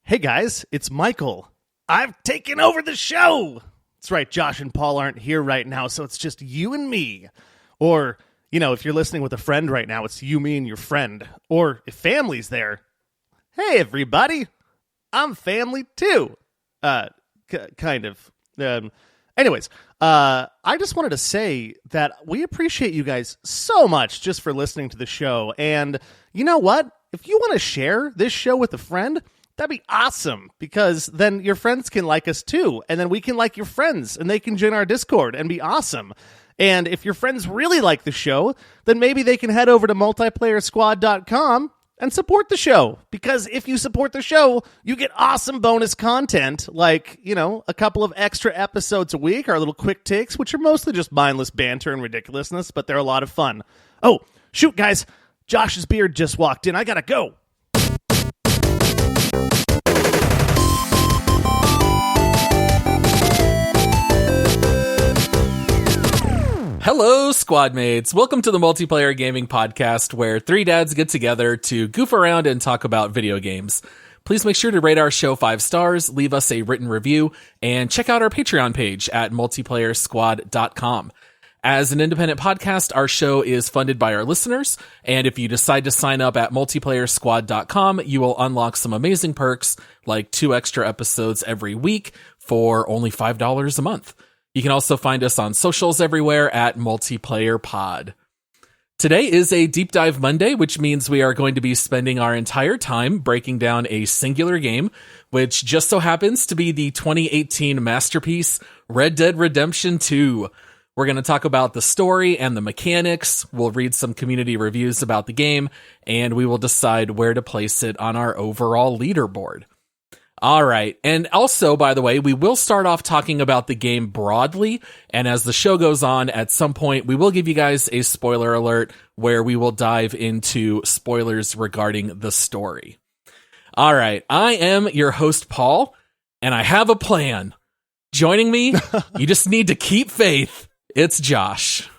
Hey guys, it's Michael. I've taken over the show. That's right, Josh and Paul aren't here right now, so it's just you and me. Or, if you're listening with a friend right now, it's you, me, and your friend. Or if family's there, hey everybody, I'm family too. Kind of. Anyways, I just wanted to say that we appreciate you guys so much just for listening to the show. And you know what? If you want to share this show with a friend, that'd be awesome, because then your friends can like us too. And then we can like your friends and they can join our Discord and be awesome. And if your friends really like the show, then maybe they can head over to multiplayersquad.com and support the show, because if you support the show, you get awesome bonus content like, a couple of extra episodes a week, our little quick takes, which are mostly just mindless banter and ridiculousness, but they're a lot of fun. Oh, shoot, guys. Josh's beard just walked in. I gotta go. Hello, squad mates. Welcome to the Multiplayer Gaming Podcast, where three dads get together to goof around and talk about video games. Please make sure to rate our show 5 stars, leave us a written review, and check out our Patreon page at multiplayersquad.com. As an independent podcast, our show is funded by our listeners, and if you decide to sign up at multiplayersquad.com, you will unlock some amazing perks, like 2 extra episodes every week for only $5 a month. You can also find us on socials everywhere at Multiplayer Pod. Today is a Deep Dive Monday, which means we are going to be spending our entire time breaking down a singular game, which just so happens to be the 2018 masterpiece, Red Dead Redemption 2. We're going to talk about the story and the mechanics, we'll read some community reviews about the game, and we will decide where to place it on our overall leaderboard. All right. And also, by the way, we will start off talking about the game broadly. And as the show goes on, at some point, we will give you guys a spoiler alert where we will dive into spoilers regarding the story. All right. I am your host, Paul, and I have a plan. Joining me, you just need to keep faith. It's Josh.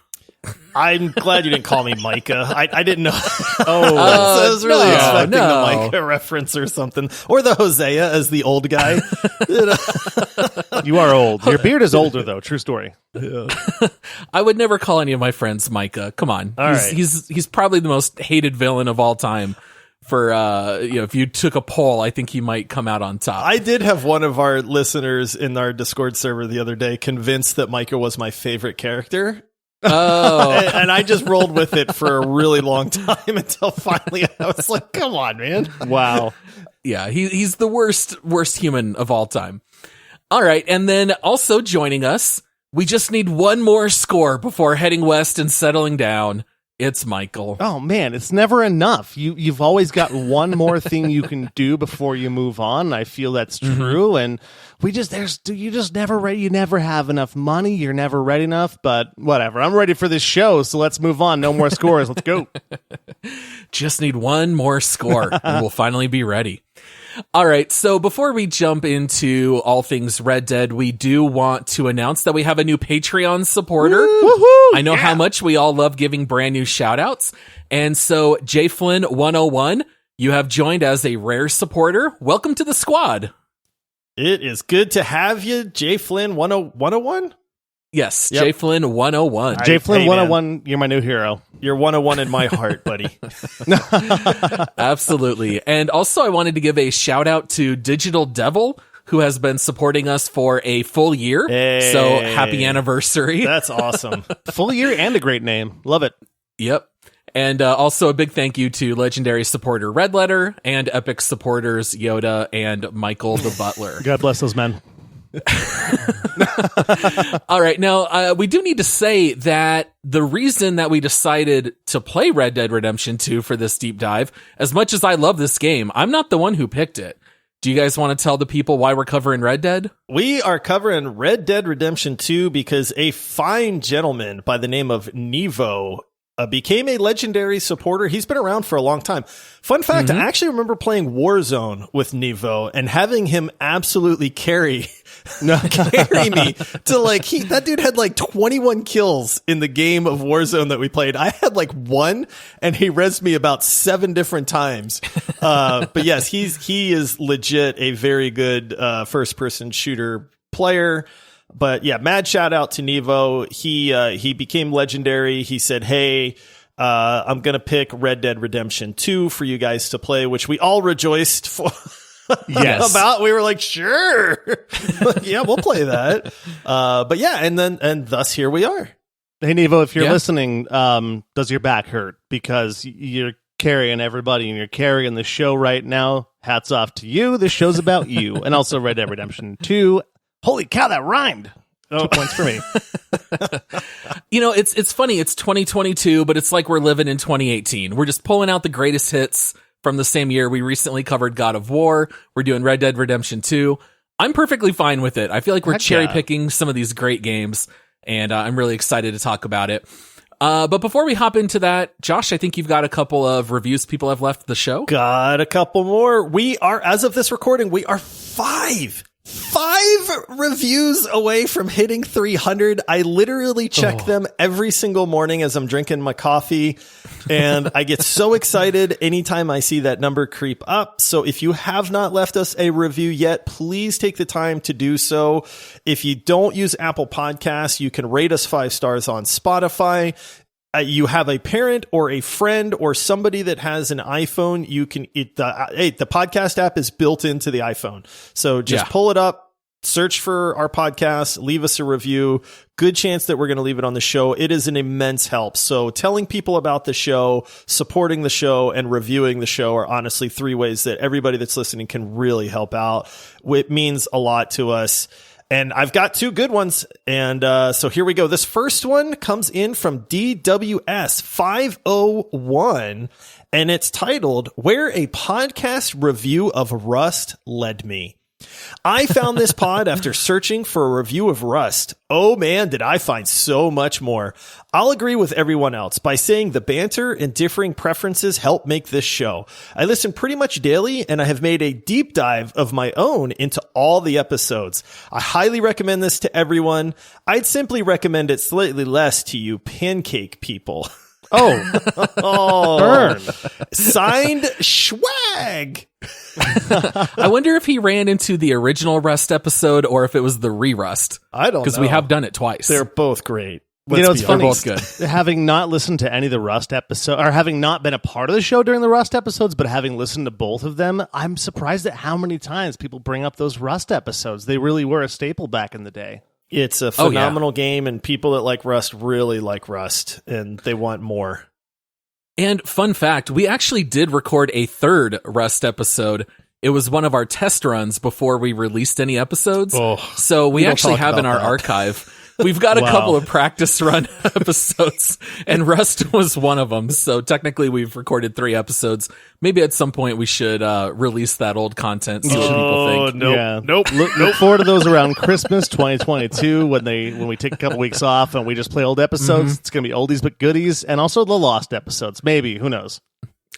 I'm glad you didn't call me Micah. I didn't know. I was really expecting the Micah reference or something. Or the Hosea as the old guy. You are old. Your beard is older, though. True story. Yeah. I would never call any of my friends Micah. Come on. He's probably the most hated villain of all time. For, if you took a poll, I think he might come out on top. I did have one of our listeners in our Discord server the other day convinced that Micah was my favorite character. Oh, and I just rolled with it for a really long time until finally I was like, come on, man. Wow. Yeah, he's the worst human of all time. All right. And then also joining us, we just need one more score before heading west and settling down. It's Michael. Oh man, it's never enough. You've always got one more thing you can do before you move on. I feel that's true, and you just never ready. You never have enough money. You're never ready enough. But whatever. I'm ready for this show, so let's move on. No more scores. Let's go. Just need one more score, and we'll finally be ready. All right, so before we jump into all things Red Dead, we do want to announce that we have a new Patreon supporter. Woo-hoo! I know how much we all love giving brand new shout-outs. And so, JFlynn101, you have joined as a rare supporter. Welcome to the squad. It is good to have you, JFlynn101? Yes, Yep. JFlynn101. JFlynn101, you're my new hero. You're 101 in my heart, buddy. Absolutely. And also, I wanted to give a shout out to Digital Devil, who has been supporting us for a full year. Hey. So happy anniversary. That's awesome. Full year and a great name. Love it. Yep. And also a big thank you to legendary supporter Redletter and epic supporters Yoda and Michael the Butler. God bless those men. All right. Now, we do need to say that the reason that we decided to play Red Dead Redemption 2 for this deep dive, as much as I love this game, I'm not the one who picked it. Do you guys want to tell the people why we're covering Red Dead? We are covering Red Dead Redemption 2 because a fine gentleman by the name of Nevo became a legendary supporter. He's been around for a long time. Fun fact, I actually remember playing Warzone with Nevo and having him absolutely carry me to like, that dude had like 21 kills in the game of Warzone that we played. I had like 1 and he rezzed me about 7 different times. But yes, he is legit a very good first person shooter player. But yeah, mad shout out to Nevo. He became legendary. He said, "Hey, I'm going to pick Red Dead Redemption 2 for you guys to play," which we all rejoiced for. Yes. About. We were like, sure. Yeah, we'll play that. But yeah, and thus here we are. Hey, Nevo, if you're listening, does your back hurt? Because you're carrying everybody and you're carrying the show right now. Hats off to you. This show's about you. And also Red Dead Redemption 2. Holy cow, that rhymed. 2 points for me. You know, it's funny. It's 2022, but it's like we're living in 2018. We're just pulling out the greatest hits from the same year. We recently covered God of War. We're doing Red Dead Redemption 2. I'm perfectly fine with it. I feel like we're cherry picking some of these great games, and I'm really excited to talk about it. But before we hop into that, Josh, I think you've got a couple of reviews people have left the show. Got a couple more. We are, as of this recording, we are five reviews away from hitting 300. I literally check them every single morning as I'm drinking my coffee, and I get so excited anytime I see that number creep up. So if you have not left us a review yet, please take the time to do so. If you don't use Apple Podcasts, you can rate us 5 stars on Spotify. You have a parent or a friend or somebody that has an iPhone, you can the podcast app is built into the iPhone. So just pull it up, search for our podcast, leave us a review. Good chance that we're going to leave it on the show. It is an immense help. So telling people about the show, supporting the show, and reviewing the show are honestly 3 ways that everybody that's listening can really help out. It means a lot to us. And I've got 2 good ones. And so here we go. This first one comes in from DWS501, and it's titled, "Where a Podcast Review of Rust Led Me." I found this pod after searching for a review of Rust. Oh man, did I find so much more. I'll agree with everyone else by saying the banter and differing preferences help make this show. I listen pretty much daily, and I have made a deep dive of my own into all the episodes. I highly recommend this to everyone. I'd simply recommend it slightly less to you pancake people. Burn. Signed, Schwag. I wonder if he ran into the original Rust episode or if it was the re-Rust. I don't know. Because we have done it twice. They're both great. It's funny. Both good. Having not listened to any of the Rust episodes, or having not been a part of the show during the Rust episodes, but having listened to both of them, I'm surprised at how many times people bring up those Rust episodes. They really were a staple back in the day. It's a phenomenal game, and people that like Rust really like Rust, and they want more. And fun fact, we actually did record a 3rd Rust episode. It was one of our test runs before we released any episodes. So we actually have in our archive. We've got a couple of practice run episodes, and Rust was one of them. So technically we've recorded 3 episodes. Maybe at some point we should release that old content, see what people think. Nope. Look forward to those around Christmas 2022 when we take a couple weeks off and we just play old episodes. It's going to be oldies but goodies, and also the lost episodes. Maybe, who knows?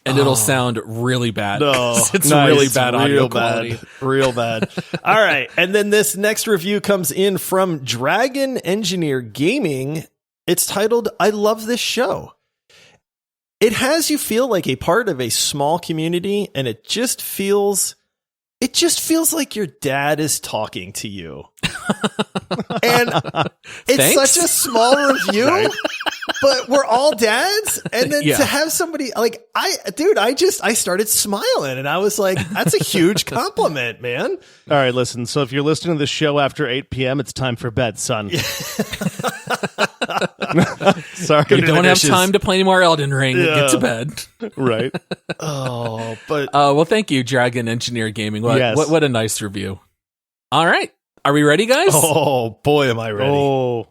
And it'll sound really bad. No, it's really bad audio quality. Real bad. All right. And then this next review comes in from Dragon Engineer Gaming. It's titled, "I love this show. It has you feel like a part of a small community, and it just feels like your dad is talking to you." And it's such a small review, but we're all dads. And then to have somebody like I started smiling, and I was like, that's a huge compliment, man. All right, listen. So if you're listening to the show after 8 p.m., it's time for bed, son. Sorry. You don't have time to play any more Elden Ring. Get to bed. Right. Well, thank you, Dragon Engineer Gaming. What a nice review. All right. Are we ready, guys? Oh, boy, am I ready. All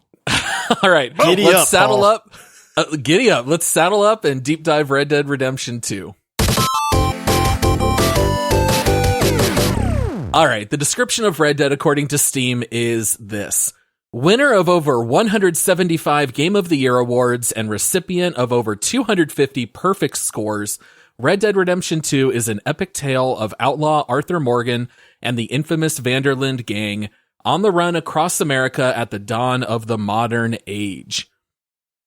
right. Let's saddle up. Giddy up. Let's saddle up and deep dive Red Dead Redemption 2. All right. The description of Red Dead according to Steam is this. Winner of over 175 Game of the Year awards and recipient of over 250 perfect scores, Red Dead Redemption 2 is an epic tale of outlaw Arthur Morgan and the infamous Vanderlyn gang on the run across America at the dawn of the modern age.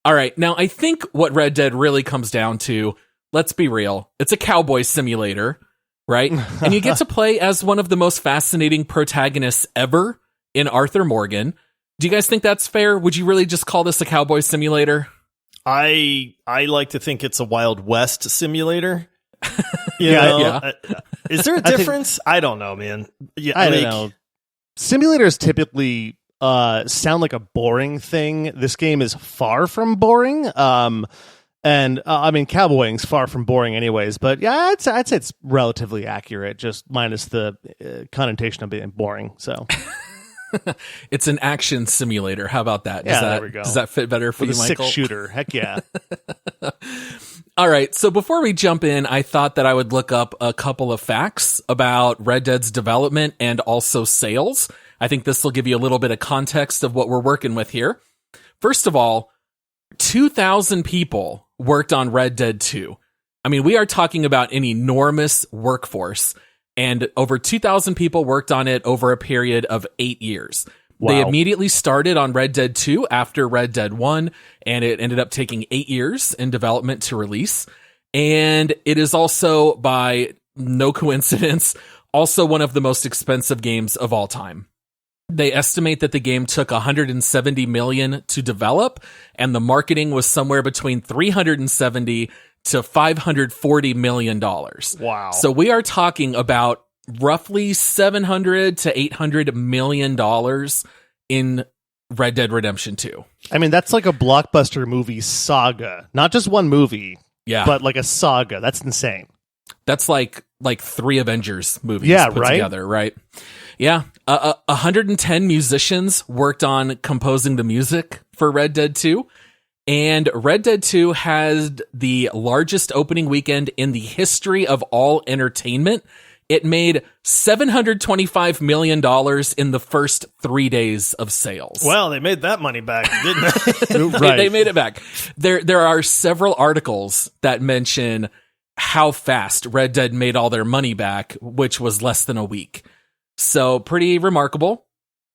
All right, now I think what Red Dead really comes down to, let's be real, it's a cowboy simulator, right? And you get to play as one of the most fascinating protagonists ever in Arthur Morgan. Do you guys think that's fair? Would you really just call this a cowboy simulator? I like to think it's a Wild West simulator. Yeah. Is there a difference? I don't know, man. Yeah, I don't know. Simulators typically sound like a boring thing. This game is far from boring. And I mean, cowboying's far from boring anyways, but yeah, I'd say it's relatively accurate, just minus the connotation of being boring. So it's an action simulator. How about that? There we go. Does that fit better for like you, a Michael? 6 shooter. Heck yeah. All right. So before we jump in, I thought that I would look up a couple of facts about Red Dead's development and also sales. I think this will give you a little bit of context of what we're working with here. First of all, 2,000 people worked on Red Dead 2. I mean, we are talking about an enormous workforce, and over 2,000 people worked on it over a period of 8 years. Wow. They immediately started on Red Dead 2 after Red Dead 1, and it ended up taking 8 years in development to release. And it is also, by no coincidence, also one of the most expensive games of all time. They estimate that the game took $170 million to develop, and the marketing was somewhere between $370 to $540 million. Wow. So we are talking about roughly $700 to $800 million in Red Dead Redemption 2. I mean, that's like a blockbuster movie saga. Not just one movie, Yeah. but like a saga. That's insane. That's like 3 Avengers movies put right? together, right? Yeah. 110 musicians worked on composing the music for Red Dead 2. And Red Dead 2 had the largest opening weekend in the history of all entertainment. It made $725 million in the first 3 days of sales. Well, they made that money back, didn't they? Right. They made it back. There are several articles that mention how fast Red Dead made all their money back, which was less than a week. So pretty remarkable.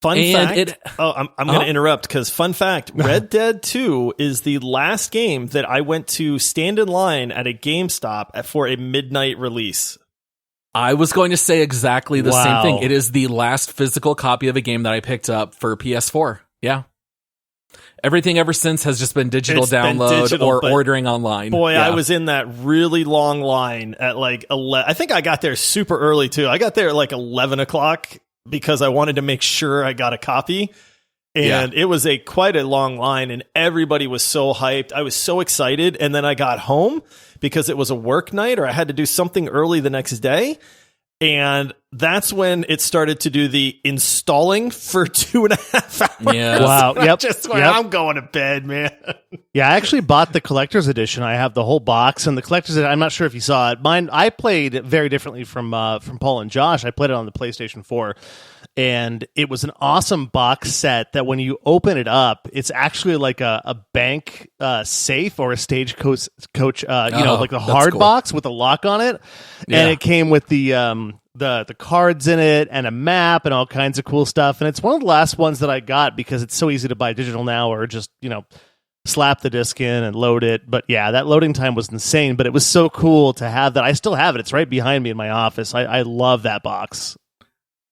Fun fact. I'm going to interrupt because fun fact, Red Dead 2 is the last game that I went to stand in line at a GameStop for a midnight release. I was going to say exactly the same Wow. thing. It is the last physical copy of a game that I picked up for PS4. Yeah. Everything ever since has just been digital It's been download digital, or but ordering online. Boy, Yeah. I was in that really long line at like 11. I think I got there super early too. I got there at like 11 o'clock because I wanted to make sure I got a copy. And it was quite a long line, and everybody was so hyped. I was so excited. And then I got home because it was a work night or I had to do something early the next day. And that's when it started to do the installing for 2.5 hours. Yeah. Wow. Yep. Just when Yep. I'm going to bed, man. Yeah, I actually bought the collector's edition. I have the whole box, and the collector's edition, I'm not sure if you saw it. Mine, I played very differently from Paul and Josh. I played it on the PlayStation 4, and it was an awesome box set that when you open it up, it's actually like a bank safe or a stagecoach, like the that's hard cool. box with a lock on it, Yeah. and it came with the cards in it and a map and all kinds of cool stuff. And it's one of the last ones that I got because it's so easy to buy digital now, or just, slap the disc in and load it. But yeah, that loading time was insane, but it was so cool to have that. I still have it. It's right behind me in my office. I love that box.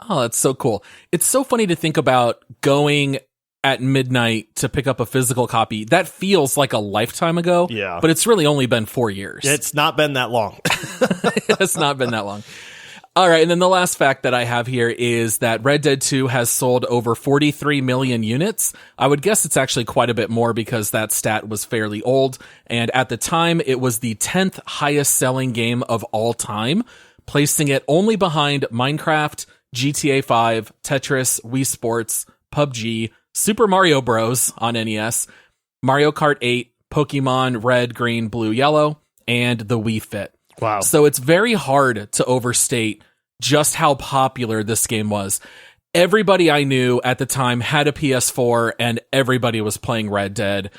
Oh, that's so cool. It's so funny to think about going at midnight to pick up a physical copy. That feels like a lifetime ago. Yeah. But it's really only been 4 years. It's not been that long. It's not been that long. All right, and then the last fact that I have here is that Red Dead 2 has sold over 43 million units. I would guess it's actually quite a bit more because that stat was fairly old, and at the time, it was the 10th highest-selling game of all time, placing it only behind Minecraft, GTA 5, Tetris, Wii Sports, PUBG, Super Mario Bros. On NES, Mario Kart 8, Pokemon Red, Green, Blue, Yellow, and the Wii Fit. Wow. So it's very hard to overstate just how popular this game was. everybody I knew at the time had a PS4 and everybody was playing Red Dead.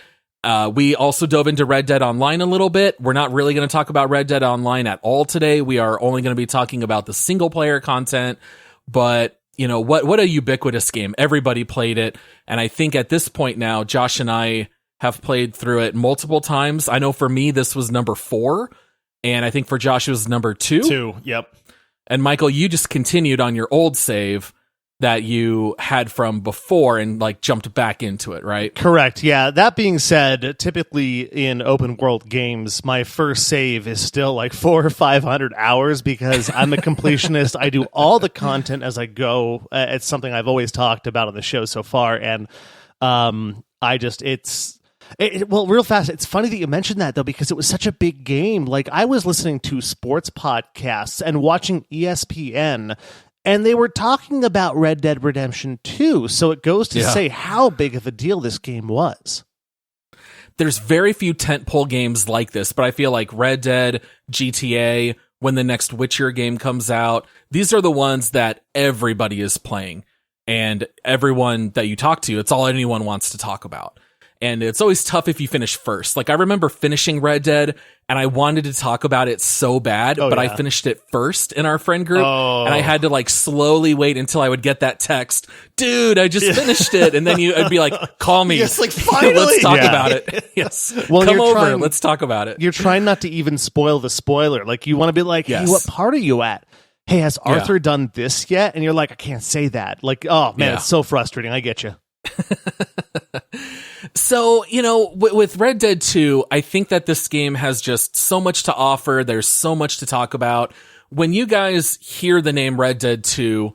We also dove into Red Dead Online a little bit. We're not really going to talk about Red Dead Online at all today. We are only going to be talking about the single player content, but you know, what a ubiquitous game. Everybody played it. And I think at this point now, Josh and I have played through it multiple times. I know for me, this was number 4. And I think for Josh, it was number 2. 2, yep. And Michael, you just continued on your old save that you had from before and like jumped back into it, right? Correct. Yeah. That being said, typically in open world games, my first save is still like 400 or 500 hours because I'm a completionist. I do all the content as I go. It's something I've always talked about on the show so far. And well, real fast. It's funny that you mentioned that though, because it was such a big game. Like I was listening to sports podcasts and watching ESPN, and they were talking about Red Dead Redemption 2, so it goes to say how big of a deal this game was. There's very few tentpole games like this, but I feel like Red Dead, GTA, when the next Witcher game comes out, these are the ones that everybody is playing. And everyone that you talk to, it's all anyone wants to talk about. And it's always tough if you finish first. Like I remember finishing Red Dead and I wanted to talk about it so bad, but I finished it first in our friend group and I had to like slowly wait until I would get that text. Dude, I just finished it. And then I'd be like, call me. Yes, like finally. Let's talk about it. Yes. Well, come over. Let's talk about it. You're trying not to even spoil the spoiler. Like you want to be like, hey, what part are you at? Hey, has Arthur done this yet? And you're like, I can't say that. Like, oh man, it's so frustrating. I get you. So, you know, with Red Dead 2, I think that this game has just so much to offer. There's so much to talk about. When you guys hear the name Red Dead 2,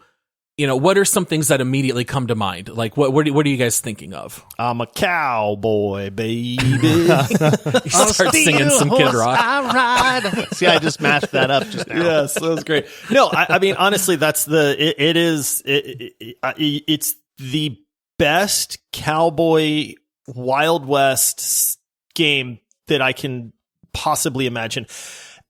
you know, what are some things that immediately come to mind? Like, what are you guys thinking of? I'm a cowboy, baby. You start singing some Kid Rock. I ride. See, I just mashed that up just now. Yes, that was great. No, I mean, honestly, that's it's the best cowboy Wild West game that I can possibly imagine.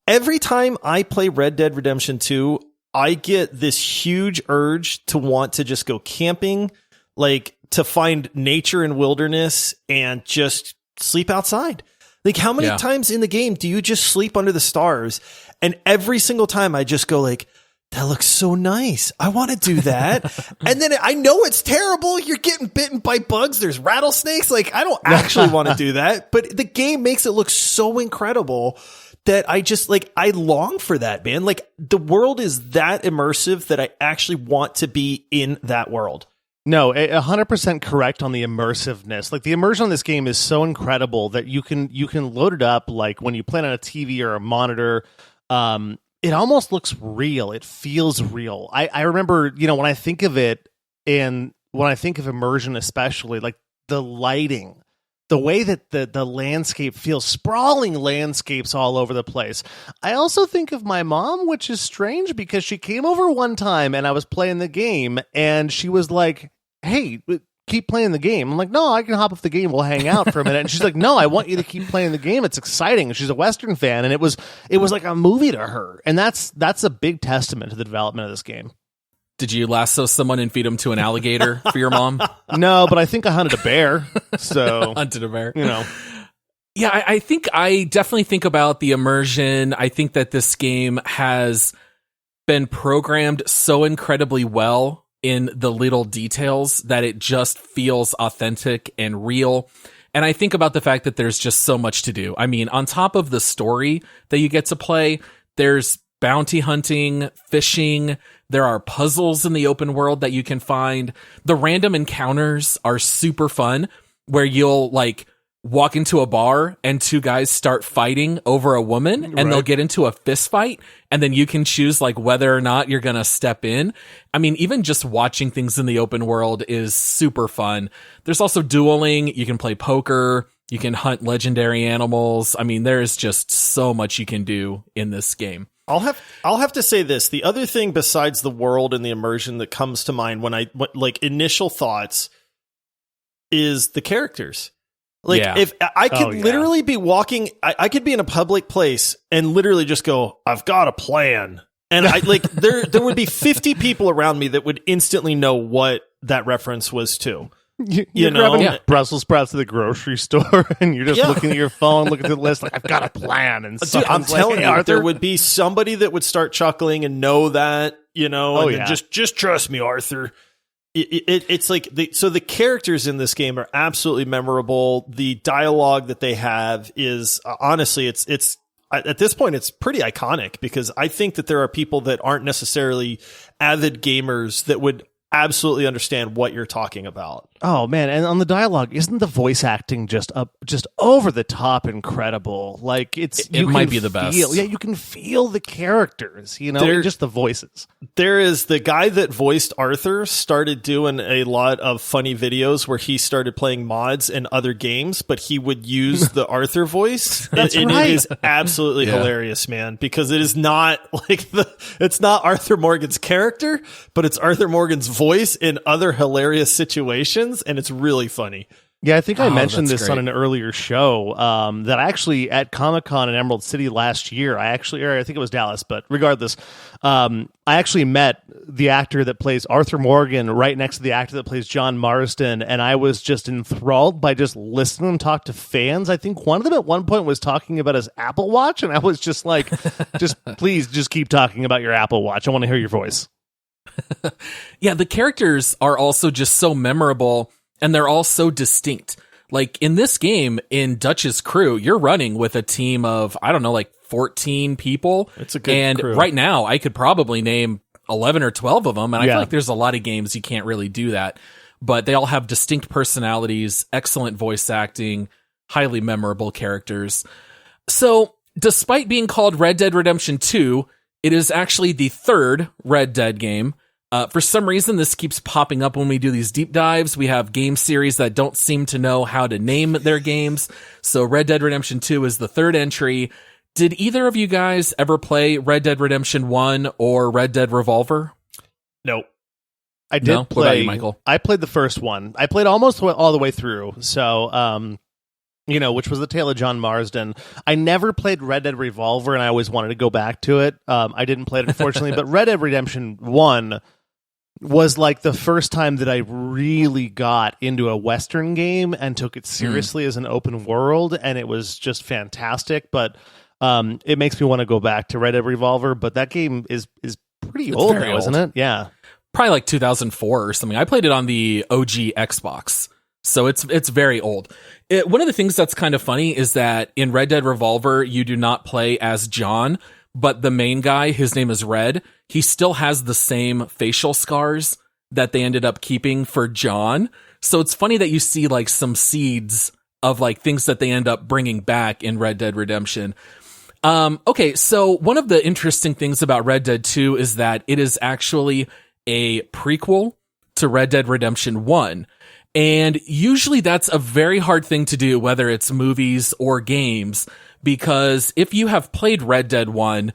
Every time I play Red Dead Redemption 2, I get this huge urge to want to just go camping, like to find nature and wilderness and just sleep outside. Like how many times in the game do you just sleep under the stars? And every single time I just go like, that looks so nice. I want to do that. And then I know it's terrible. You're getting bitten by bugs. There's rattlesnakes. Like, I don't actually want to do that. But the game makes it look so incredible that I just, like, I long for that, man. Like, the world is that immersive that I actually want to be in that world. No, 100% correct on the immersiveness. Like, the immersion on this game is so incredible that you can load it up, like, when you play it on a TV or a monitor, it almost looks real. It feels real. I remember, you know, when I think of it and when I think of immersion, especially like the lighting, the way that the landscape feels, sprawling landscapes all over the place. I also think of my mom, which is strange because she came over one time and I was playing the game and she was like, hey, keep playing the game. I'm like, no, I can hop off the game. We'll hang out for a minute. And she's like, no, I want you to keep playing the game. It's exciting. And she's a Western fan. And it was like a movie to her. And that's a big testament to the development of this game. Did you lasso someone and feed them to an alligator for your mom? No, but I think I hunted a bear. So hunted a bear, you know. Yeah, I definitely think about the immersion. I think that this game has been programmed so incredibly well in the little details that it just feels authentic and real. And I think about the fact that there's just so much to do. I mean, on top of the story that you get to play, there's bounty hunting, fishing, there are puzzles in the open world that you can find. The random encounters are super fun, where you'll like walk into a bar and two guys start fighting over a woman and they'll get into a fist fight and then you can choose like whether or not you're going to step in. I mean, even just watching things in the open world is super fun. There's also dueling. You can play poker. You can hunt legendary animals. I mean, there's just so much you can do in this game. I'll have to say this. The other thing besides the world and the immersion that comes to mind when like initial thoughts is the characters. Like if I could literally be walking, I could be in a public place and literally just go, I've got a plan. And I like there would be 50 people around me that would instantly know what that reference was to. You're grabbing Brussels sprouts at the grocery store, and you're just looking at your phone, looking at the list, like, I've got a plan. And dude, I'm telling you, Arthur, there would be somebody that would start chuckling and know that, just trust me, Arthur. It's like so the characters in this game are absolutely memorable. The dialogue that they have is honestly, it's at this point, it's pretty iconic, because I think that there are people that aren't necessarily avid gamers that would absolutely understand what you're talking about. Oh man, and on the dialogue, isn't the voice acting just over the top incredible? Like it might be the best. Yeah, you can feel the characters, just the voices. There is the guy that voiced Arthur started doing a lot of funny videos where he started playing mods in other games, but he would use the Arthur voice. That's and right. It is absolutely hilarious, man, because it is not like it's not Arthur Morgan's character, but it's Arthur Morgan's voice in other hilarious situations. And it's really funny. Yeah, I think I mentioned this great. on an earlier show that actually at Comic-Con in Emerald City last year, I think it was Dallas, but regardless, I actually met the actor that plays Arthur Morgan right next to the actor that plays John Marsden, and I was just enthralled by just listening to them talk to fans. I think one of them at one point was talking about his Apple Watch, and I was just like, please just keep talking about your Apple Watch. I want to hear your voice. Yeah, the characters are also just so memorable, and they're all so distinct. Like in this game, in Dutch's crew, you're running with a team of, 14 people. It's a good crew. Right now, I could probably name 11 or 12 of them, and I feel like there's a lot of games you can't really do that. But they all have distinct personalities, excellent voice acting, highly memorable characters. So, despite being called Red Dead Redemption 2, it is actually the third Red Dead game. For some reason, this keeps popping up when we do these deep dives. We have game series that don't seem to know how to name their games. So Red Dead Redemption 2 is the third entry. Did either of you guys ever play Red Dead Redemption 1 or Red Dead Revolver? Nope. I did What play. about you, Michael? I played the first one. I played almost all the way through. So, which was the tale of John Marsden. I never played Red Dead Revolver, and I always wanted to go back to it. I didn't play it, unfortunately, but Red Dead Redemption 1 was like the first time that I really got into a Western game and took it seriously as an open world, and it was just fantastic. But it makes me want to go back to Red Dead Revolver, but that game is pretty old now, isn't it? Yeah. Probably like 2004 or something. I played it on the OG Xbox. So it's very old. One of the things that's kind of funny is that in Red Dead Revolver, you do not play as John, but the main guy, his name is Red. He still has the same facial scars that they ended up keeping for John. So it's funny that you see like some seeds of like things that they end up bringing back in Red Dead Redemption. Okay, so one of the interesting things about Red Dead 2 is that it is actually a prequel to Red Dead Redemption 1. And usually that's a very hard thing to do, whether it's movies or games, because if you have played Red Dead 1,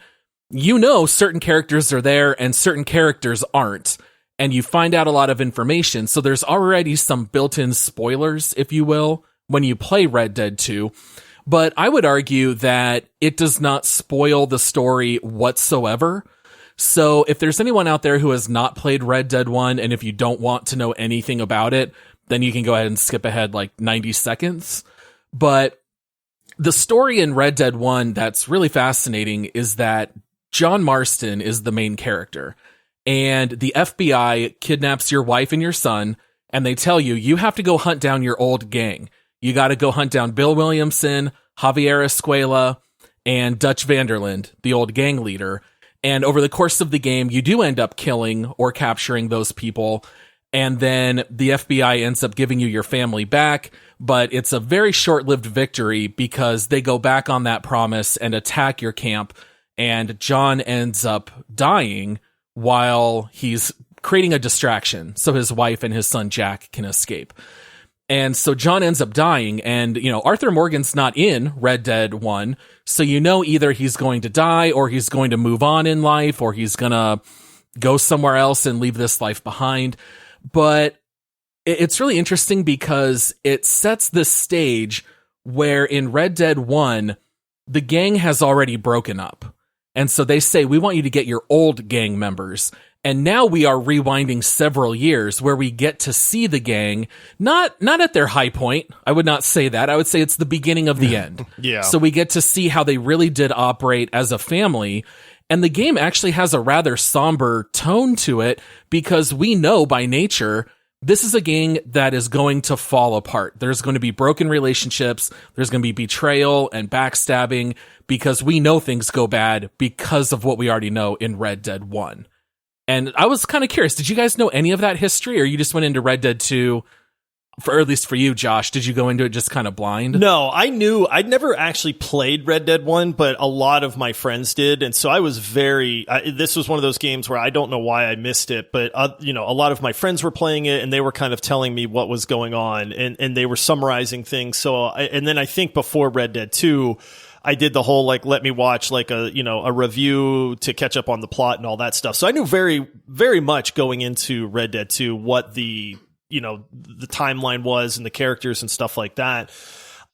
you know certain characters are there and certain characters aren't, and you find out a lot of information. So there's already some built-in spoilers, if you will, when you play Red Dead 2. But I would argue that it does not spoil the story whatsoever. So if there's anyone out there who has not played Red Dead 1, and if you don't want to know anything about it, then you can go ahead and skip ahead like 90 seconds. But the story in Red Dead 1 that's really fascinating is that John Marston is the main character, and the FBI kidnaps your wife and your son, and they tell you, you have to go hunt down your old gang. You got to go hunt down Bill Williamson, Javier Escuela, and Dutch Vanderland, the old gang leader. And over the course of the game, you do end up killing or capturing those people. And then the FBI ends up giving you your family back. But it's a very short-lived victory because they go back on that promise and attack your camp. And John ends up dying while he's creating a distraction so his wife and his son Jack can escape. And so John ends up dying, and, Arthur Morgan's not in Red Dead 1, so either he's going to die, or he's going to move on in life, or he's gonna go somewhere else and leave this life behind. But it's really interesting because it sets this stage where in Red Dead 1, the gang has already broken up. And so they say, we want you to get your old gang members. And now we are rewinding several years where we get to see the gang, not at their high point. I would not say that. I would say it's the beginning of the end. Yeah. So we get to see how they really did operate as a family. And the game actually has a rather somber tone to it because we know by nature, this is a gang that is going to fall apart. There's going to be broken relationships. There's going to be betrayal and backstabbing because we know things go bad because of what we already know in Red Dead 1. And I was kind of curious, did you guys know any of that history, or you just went into Red Dead 2, or at least for you, Josh, did you go into it just kind of blind? No, I knew. I'd never actually played Red Dead 1, but a lot of my friends did, and so I was this was one of those games where I don't know why I missed it, but a lot of my friends were playing it, and they were kind of telling me what was going on, and they were summarizing things. So, and then I think before Red Dead 2, I did the whole, let me watch a review to catch up on the plot and all that stuff. So I knew very, very much going into Red Dead 2 what the timeline was and the characters and stuff like that.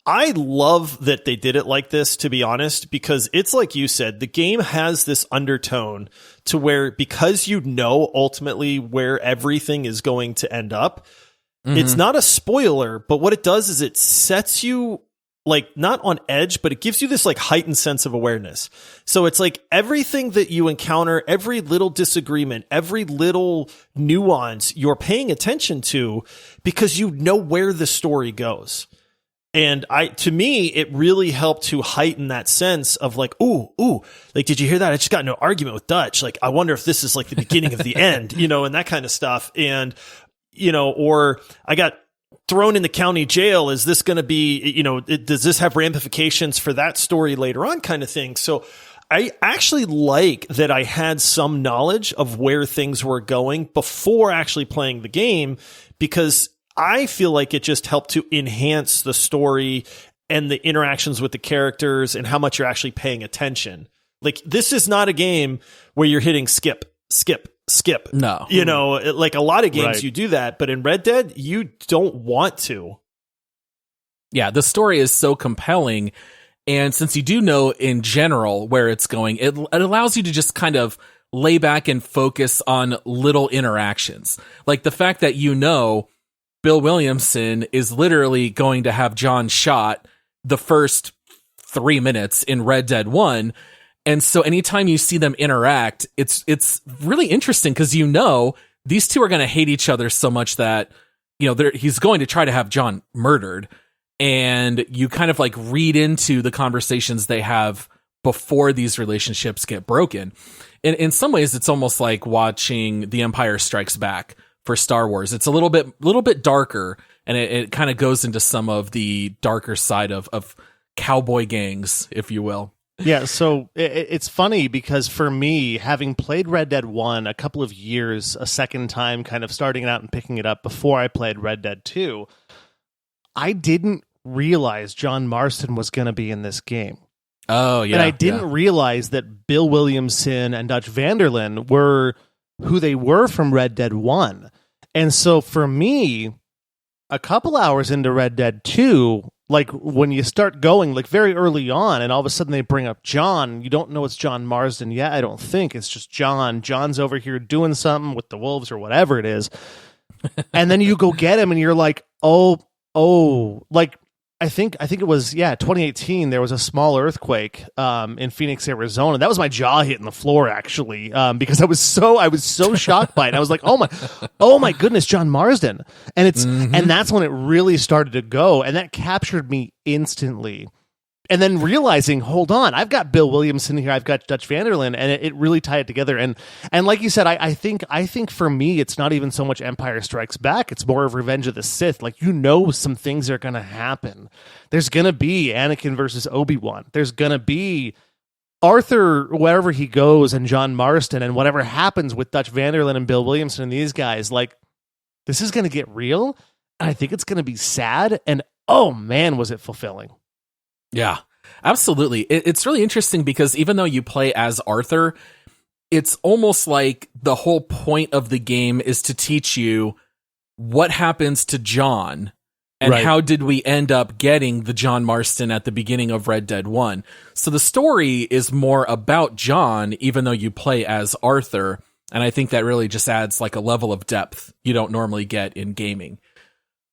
I love that they did it like this, to be honest, because it's like you said, the game has this undertone to where, because you know ultimately where everything is going to end up, it's not a spoiler, but what it does is it sets you not on edge, but it gives you this heightened sense of awareness. So it's everything that you encounter, every little disagreement, every little nuance you're paying attention to because you know where the story goes. And to me, it really helped to heighten that sense of ooh, did you hear that? I just got into an argument with Dutch. I wonder if this is the beginning of the end, and that kind of stuff. And, or I got thrown in the county jail. Is this going to be, does this have ramifications for that story later on kind of thing? So I actually like that I had some knowledge of where things were going before actually playing the game, because I feel like it just helped to enhance the story and the interactions with the characters and how much you're actually paying attention. This is not a game where you're hitting skip. No. A lot of games Right. you do that, but in Red Dead, you don't want to. Yeah, the story is so compelling. And since you do know in general where it's going, it allows you to just kind of lay back and focus on little interactions. Like the fact that Bill Williamson is literally going to have John shot the first 3 minutes in Red Dead 1. And so anytime you see them interact, it's really interesting because these two are going to hate each other so much that he's going to try to have John murdered, and you kind of read into the conversations they have before these relationships get broken. And in some ways, it's almost like watching The Empire Strikes Back for Star Wars. It's a little bit darker, and it kind of goes into some of the darker side of cowboy gangs, if you will. Yeah, so it's funny because for me, having played Red Dead 1 a couple of years, a second time, kind of starting it out and picking it up before I played Red Dead 2, I didn't realize John Marston was going to be in this game. Oh, yeah. And I didn't realize that Bill Williamson and Dutch Vanderlyn were who they were from Red Dead 1. And so for me, a couple hours into Red Dead 2, when you start going very early on and all of a sudden they bring up John, you don't know it's John Marsden yet. I don't think it's just John. John's over here doing something with the wolves or whatever it is. And then you go get him and you're I think it was 2018. There was a small earthquake in Phoenix, Arizona. That was my jaw hitting the floor actually, because I was so shocked by it. I was like, oh my goodness, John Marsden, and and that's when it really started to go, and that captured me instantly. And then realizing, hold on, I've got Bill Williamson here, I've got Dutch Vanderlyn, and it really tied it together. And like you said, I think for me, it's not even so much Empire Strikes Back; it's more of Revenge of the Sith. Some things are going to happen. There's going to be Anakin versus Obi-Wan. There's going to be Arthur wherever he goes, and John Marston, and whatever happens with Dutch Vanderlyn and Bill Williamson and these guys. This is going to get real, and I think it's going to be sad. And oh man, was it fulfilling. Yeah, absolutely. It's really interesting because even though you play as Arthur, it's almost like the whole point of the game is to teach you what happens to John And Right. how did we end up getting the John Marston at the beginning of Red Dead 1? So the story is more about John, even though you play as Arthur. And I think that really just adds like a level of depth you don't normally get in gaming.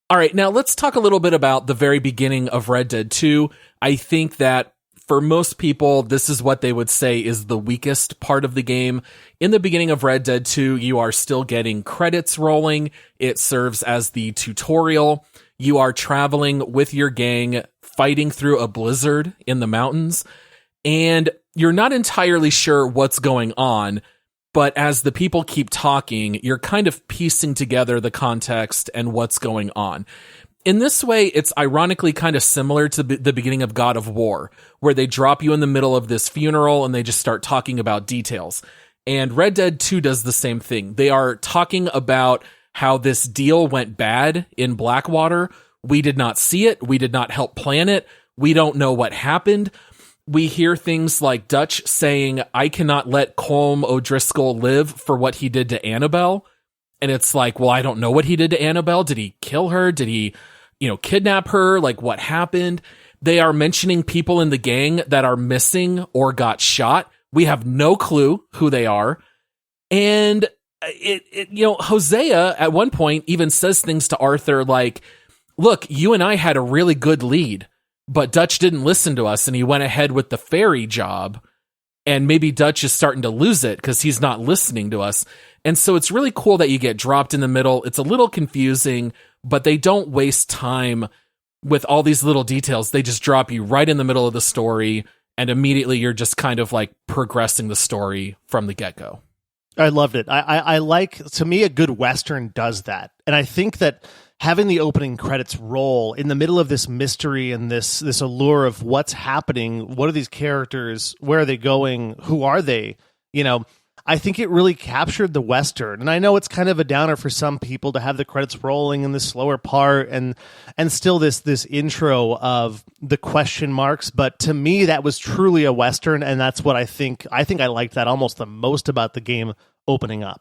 All right, now let's talk a little bit about the very beginning of Red Dead 2. I think that for most people, this is what they would say is the weakest part of the game. In the beginning of Red Dead 2, you are still getting credits rolling. It serves as the tutorial. You are traveling with your gang, fighting through a blizzard in the mountains, and you're not entirely sure what's going on. But as the people keep talking, you're kind of piecing together the context and what's going on. In this way, it's ironically kind of similar to the beginning of God of War, where they drop you in the middle of this funeral and they just start talking about details. And Red Dead 2 does the same thing. They are talking about how this deal went bad in Blackwater. We did not see it. We did not help plan it. We don't know what happened. We hear things like Dutch saying, I cannot let Colm O'Driscoll live for what he did to Annabelle. And it's like, well, I don't know what he did to Annabelle. Did he kill her? Did he, kidnap her? Like, what happened? They are mentioning people in the gang that are missing or got shot. We have no clue who they are. And Hosea at one point even says things to Arthur like, look, you and I had a really good lead, but Dutch didn't listen to us and he went ahead with the ferry job. And maybe Dutch is starting to lose it because he's not listening to us. And so it's really cool that you get dropped in the middle. It's a little confusing, but they don't waste time with all these little details. They just drop you right in the middle of the story, and immediately you're just kind of like progressing the story from the get-go. I loved it. I like, to me, a good Western does that. And I think that having the opening credits roll in the middle of this mystery and this allure of what's happening, what are these characters, where are they going, who are they, I think it really captured the Western. And I know it's kind of a downer for some people to have the credits rolling in the slower part and still this intro of the question marks. But to me, that was truly a Western. And that's what I think I liked that almost the most about the game opening up.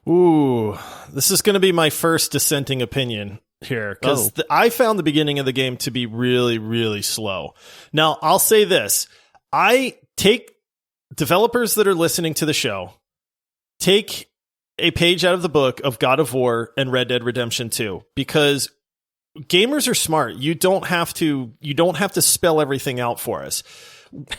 Ooh, this is going to be my first dissenting opinion here, because I found the beginning of the game to be really, really slow. Now, I'll say this. I take developers that are listening to the show, take a page out of the book of God of War and Red Dead Redemption 2, because gamers are smart. You don't have to spell everything out for us.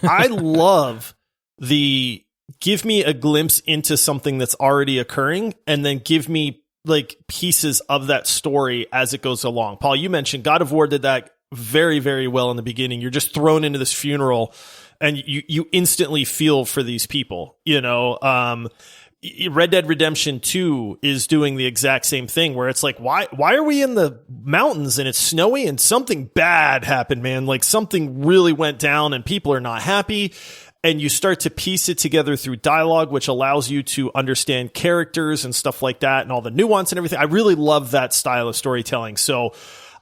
I love the give me a glimpse into something that's already occurring and then give me like pieces of that story as it goes along. Paul, you mentioned God of War did that very, very well in the beginning. You're just thrown into this funeral and you instantly feel for these people, Red Dead Redemption 2 is doing the exact same thing where it's like, why are we in the mountains and it's snowy and something bad happened, man? Like something really went down and people are not happy. And you start to piece it together through dialogue, which allows you to understand characters and stuff like that and all the nuance and everything. I really love that style of storytelling. So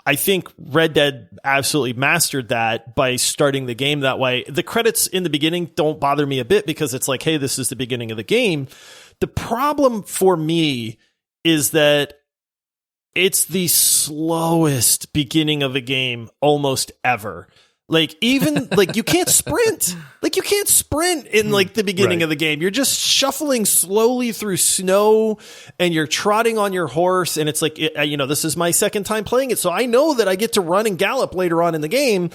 I think Red Dead absolutely mastered that by starting the game that way. The credits in the beginning don't bother me a bit because it's like, hey, this is the beginning of the game. The problem for me is that it's the slowest beginning of a game almost ever. Like even like you can't sprint. Like you can't sprint in like the beginning of the game. You're just shuffling slowly through snow and you're trotting on your horse. And it's like, this is my second time playing it. So I know that I get to run and gallop later on in the game,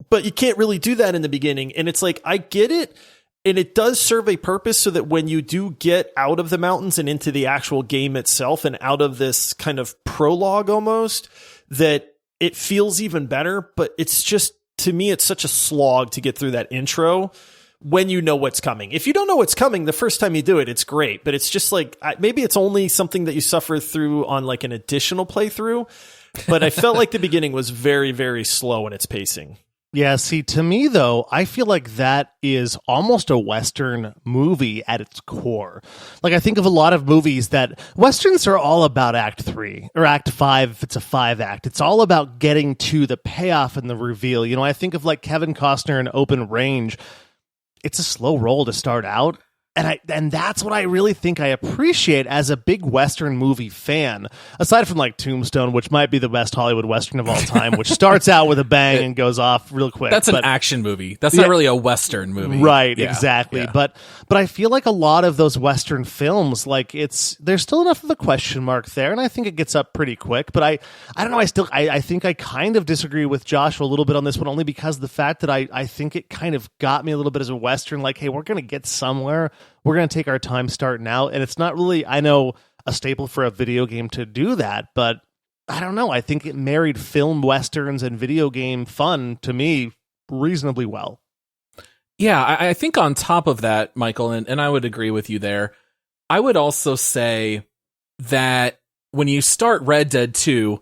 but you can't really do that in the beginning. And it's like, I get it. And it does serve a purpose so that when you do get out of the mountains and into the actual game itself and out of this kind of prologue almost, that it feels even better. But it's just, to me, it's such a slog to get through that intro when you know what's coming. If you don't know what's coming, the first time you do it, it's great. But it's just like, maybe it's only something that you suffer through on like an additional playthrough. But I felt like the beginning was very, very slow in its pacing. Yeah, see, to me, though, I feel like that is almost a Western movie at its core. Like, I think of a lot of movies that Westerns are all about Act 3 or Act 5 if it's a 5-act. It's all about getting to the payoff and the reveal. I think of like Kevin Costner in Open Range. It's a slow roll to start out, And that's what I really think I appreciate as a big Western movie fan. Aside from like Tombstone, which might be the best Hollywood Western of all time, which starts out with a bang and goes off real quick. That's an action movie. That's not really a Western movie. Right, Yeah, exactly. yeah. But I feel like a lot of those Western films, like there's still enough of a question mark there, and I think it gets up pretty quick. But I don't know, I think I kind of disagree with Josh a little bit on this one, only because of the fact that I think it kind of got me a little bit as a Western, like, hey, we're gonna get somewhere. We're going to take our time starting out. And it's not really, I know, a staple for a video game to do that, but I don't know. I think it married film Westerns and video game fun to me reasonably well. Yeah, I think on top of that, Michael, and I would agree with you there, I would also say that when you start Red Dead 2,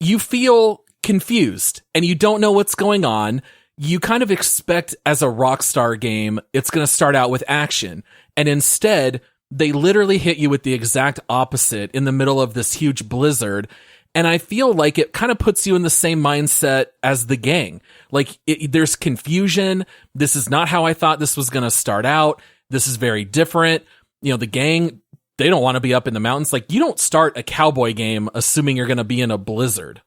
you feel confused and you don't know what's going on. You kind of expect as a Rockstar game, it's going to start out with action. And instead, they literally hit you with the exact opposite in the middle of this huge blizzard. And I feel like it kind of puts you in the same mindset as the gang. Like, there's confusion. This is not how I thought this was going to start out. This is very different. You know, the gang, they don't want to be up in the mountains. Like, you don't start a cowboy game assuming you're going to be in a blizzard.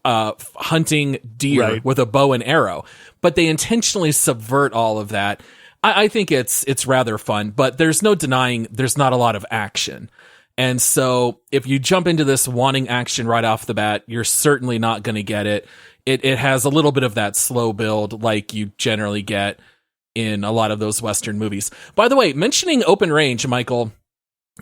Hunting deer with a bow and arrow, but they intentionally subvert all of that. I think it's rather fun, but there's no denying there's not a lot of action. And so if you jump into this wanting action right off the bat, you're certainly not going to get it. It has a little bit of that slow build like you generally get in a lot of those Western movies. By the way, mentioning open range, Michael,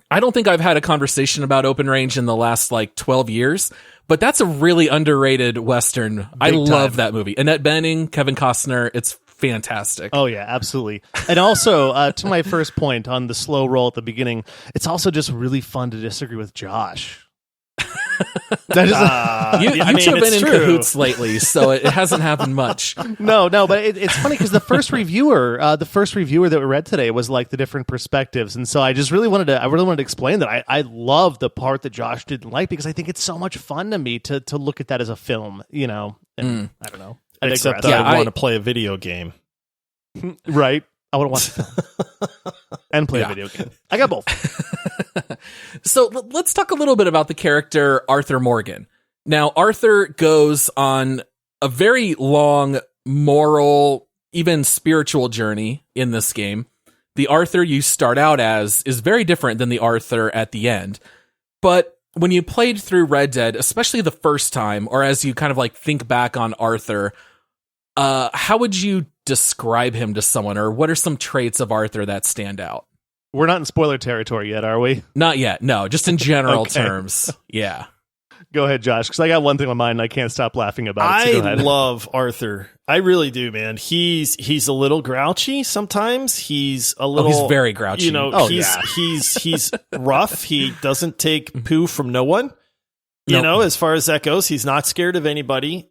I don't think I've had a conversation about open range in the last like 12 years, but that's a really underrated Western. I love that movie. Annette Bening, Kevin Costner. It's fantastic. Oh yeah, absolutely. And also to my first point on the slow roll at the beginning, it's also just really fun to disagree with Josh. You two have been in cahoots lately, so it hasn't happened much. No, but it's funny because the first reviewer that we read today was like the different perspectives, and so I really wanted to explain that I love the part that Josh didn't like because I think it's so much fun to me to look at that as a film, you know. And I don't know. Except that I want to play a video game. Right. I would want to and play a video game. I got both. So let's talk a little bit about the character Arthur Morgan. Now, Arthur goes on a very long moral, even spiritual journey in this game. The Arthur you start out as is very different than the Arthur at the end. But when you played through Red Dead, especially the first time, or as you kind of like think back on Arthur, how would you describe him to someone, or what are some traits of Arthur that stand out? We're not in spoiler territory yet, are we? Not yet. No, just in general terms. Yeah. Go ahead, Josh, because I got one thing on mind and I can't stop laughing about it. So I love Arthur. I really do, man. He's a little grouchy sometimes. He's a little. He's very grouchy. You know, he's rough. He doesn't take poo from no one. You know, as far as that goes, he's not scared of anybody.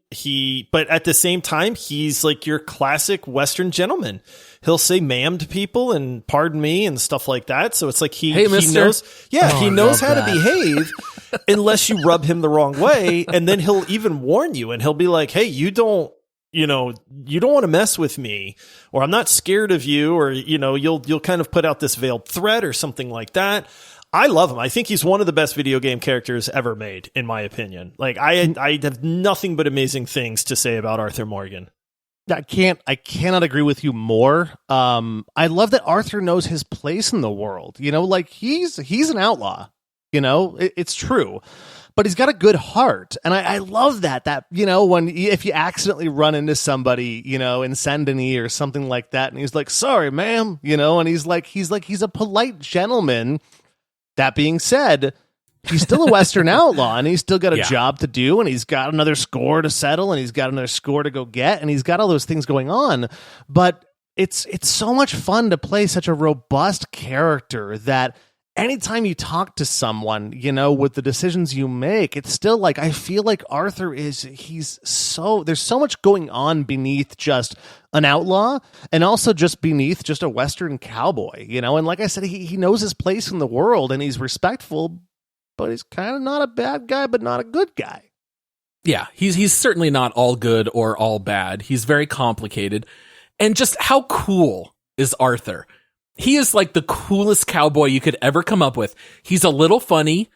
But at the same time, he's like your classic Western gentleman. He'll say ma'am to people and pardon me and stuff like that. So it's like he knows, he knows how to behave unless you rub him the wrong way. And then he'll even warn you and he'll be like, hey, you don't want to mess with me, or I'm not scared of you, or, you know, you'll kind of put out this veiled threat or something like that. I love him. I think he's one of the best video game characters ever made, in my opinion. Like, I have nothing but amazing things to say about Arthur Morgan. I cannot agree with you more. I love that Arthur knows his place in the world. You know, like he's an outlaw. You know, it's true, but he's got a good heart, and I love that. You know, if you accidentally run into somebody, you know, in Saint-Denis or something like that, and he's like, "Sorry, ma'am," you know, and he's a polite gentleman. That being said, he's still a Western outlaw, and he's still got a job to do, and he's got another score to settle, and he's got another score to go get, and he's got all those things going on. But it's so much fun to play such a robust character that anytime you talk to someone, you know, with the decisions you make, it's still like, I feel like Arthur there's so much going on beneath just an outlaw, and also just beneath just a Western cowboy, you know. And like I said, he knows his place in the world, and he's respectful, but he's kind of not a bad guy, but not a good guy. Yeah, he's certainly not all good or all bad. He's very complicated. And just how cool is Arthur? he is like the coolest cowboy you could ever come up with. He's a little funny,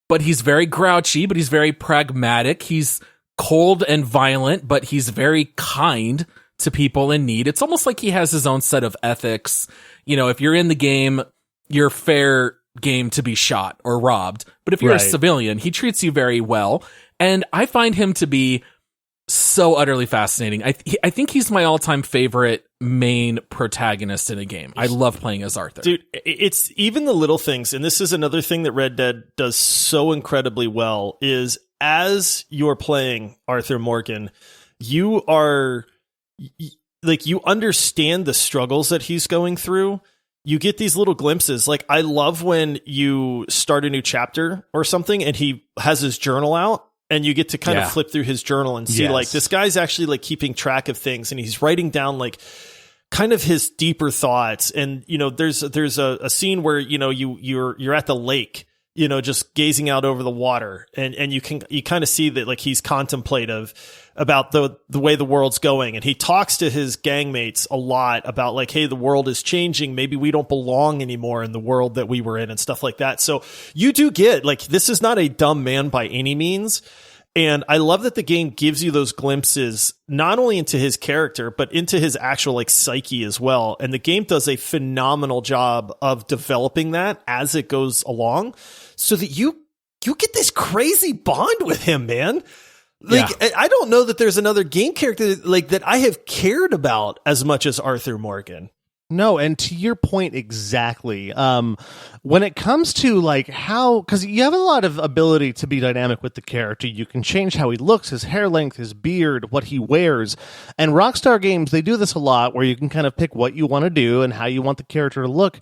but he's very grouchy, but he's very pragmatic. He's cold and violent, but he's very kind to people in need. It's almost like he has his own set of ethics. You know, if you're in the game, you're fair game to be shot or robbed. But if you're a civilian, he treats you very well. And I find him to be so utterly fascinating. I think he's my all-time favorite main protagonist in a game. I love playing as Arthur. Dude, it's even the little things, and this is another thing that Red Dead does so incredibly well, is as you're playing Arthur Morgan, you are, like, you understand the struggles that he's going through. You get these little glimpses. Like, I love when you start a new chapter or something and he has his journal out, and you get to kind of flip through his journal and see, like, this guy's actually, like, keeping track of things, and he's writing down, like, kind of his deeper thoughts. And, you know, there's a scene where, you know, you're at the lake, you know, just gazing out over the water, and you kind of see that, like, he's contemplative about the way the world's going. And he talks to his gangmates a lot about, like, hey, the world is changing. Maybe we don't belong anymore in the world that we were in and stuff like that. So you do get, like, this is not a dumb man by any means. And I love that the game gives you those glimpses, not only into his character, but into his actual, like, psyche as well. And the game does a phenomenal job of developing that as it goes along, so that you get this crazy bond with him, man. Like, I don't know that there's another game character, like, that I have cared about as much as Arthur Morgan. No, and to your point exactly, when it comes to, like, how, because you have a lot of ability to be dynamic with the character. You can change how he looks, his hair length, his beard, what he wears. And Rockstar games, they do this a lot, where you can kind of pick what you want to do and how you want the character to look.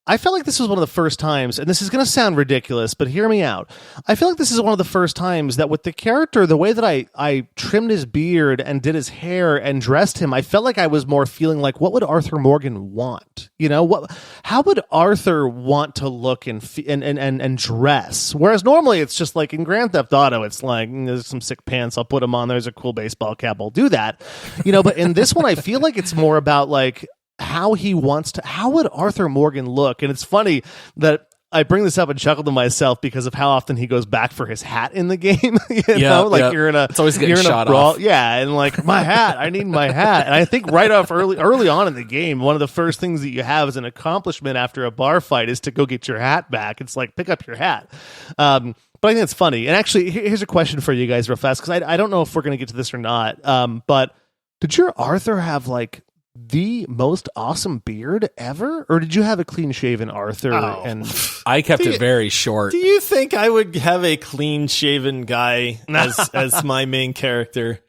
I felt like this was one of the first times, and this is going to sound ridiculous, but hear me out. I feel like this is one of the first times that with the character, the way that I trimmed his beard and did his hair and dressed him, I felt like I was more feeling like, what would Arthur Morgan want? You know, how would Arthur want to look and dress? Whereas normally it's just like in Grand Theft Auto, it's like, there's some sick pants, I'll put them on, there's a cool baseball cap, I'll do that. You know, but in this one, I feel like it's more about, like, how would Arthur Morgan look? And it's funny that I bring this up and chuckle to myself because of how often he goes back for his hat in the game. You're in a, it's always getting shot brawl. off. Yeah, and, like, my hat, I need my hat. And I think right off early on in the game, one of the first things that you have as an accomplishment after a bar fight is to go get your hat back. It's like, pick up your hat. But I think it's funny. And actually, here's a question for you guys real fast, because I don't know if we're going to get to this or not. But did your Arthur have, like, the most awesome beard ever, or did you have a clean shaven Arthur? Oh. And I kept it very short. Do you think I would have a clean shaven guy as my main character?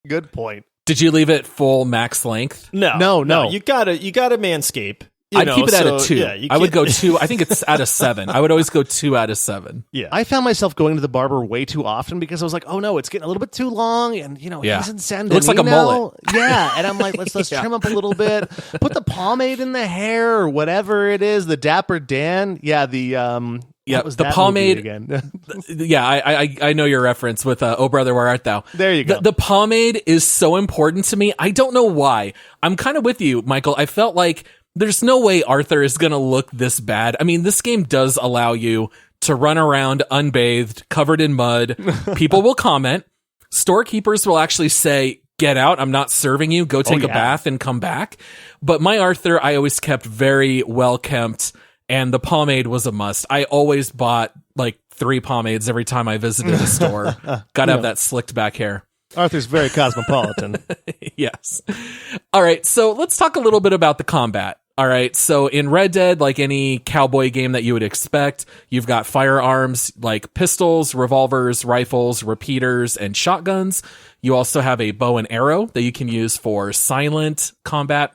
Good point. Did you leave it full max length? No. You gotta manscape. I'd keep it at a 2. Yeah, I would go 2. I think it's out of 7. I would always go 2 out of 7. Yeah. I found myself going to the barber way too often because I was like, oh no, it's getting a little bit too long, and, you know, he's in San Benito. It looks like a mullet. Yeah, and I'm like, let's trim up a little bit, put the pomade in the hair or whatever it is, the Dapper Dan. Yeah, the pomade again. I know your reference with Oh Brother, Where Art Thou? There you go. The pomade is so important to me. I don't know why. I'm kind of with you, Michael. I felt like there's no way Arthur is going to look this bad. I mean, this game does allow you to run around unbathed, covered in mud. People will comment. Storekeepers will actually say, get out, I'm not serving you. Go take a bath and come back. But my Arthur, I always kept very well kept, and the pomade was a must. I always bought like 3 pomades every time I visited a store. Gotta have that slicked back hair. Arthur's very cosmopolitan. Yes. All right, so let's talk a little bit about the combat. All right, so in Red Dead, like any cowboy game that you would expect, you've got firearms like pistols, revolvers, rifles, repeaters, and shotguns. You also have a bow and arrow that you can use for silent combat.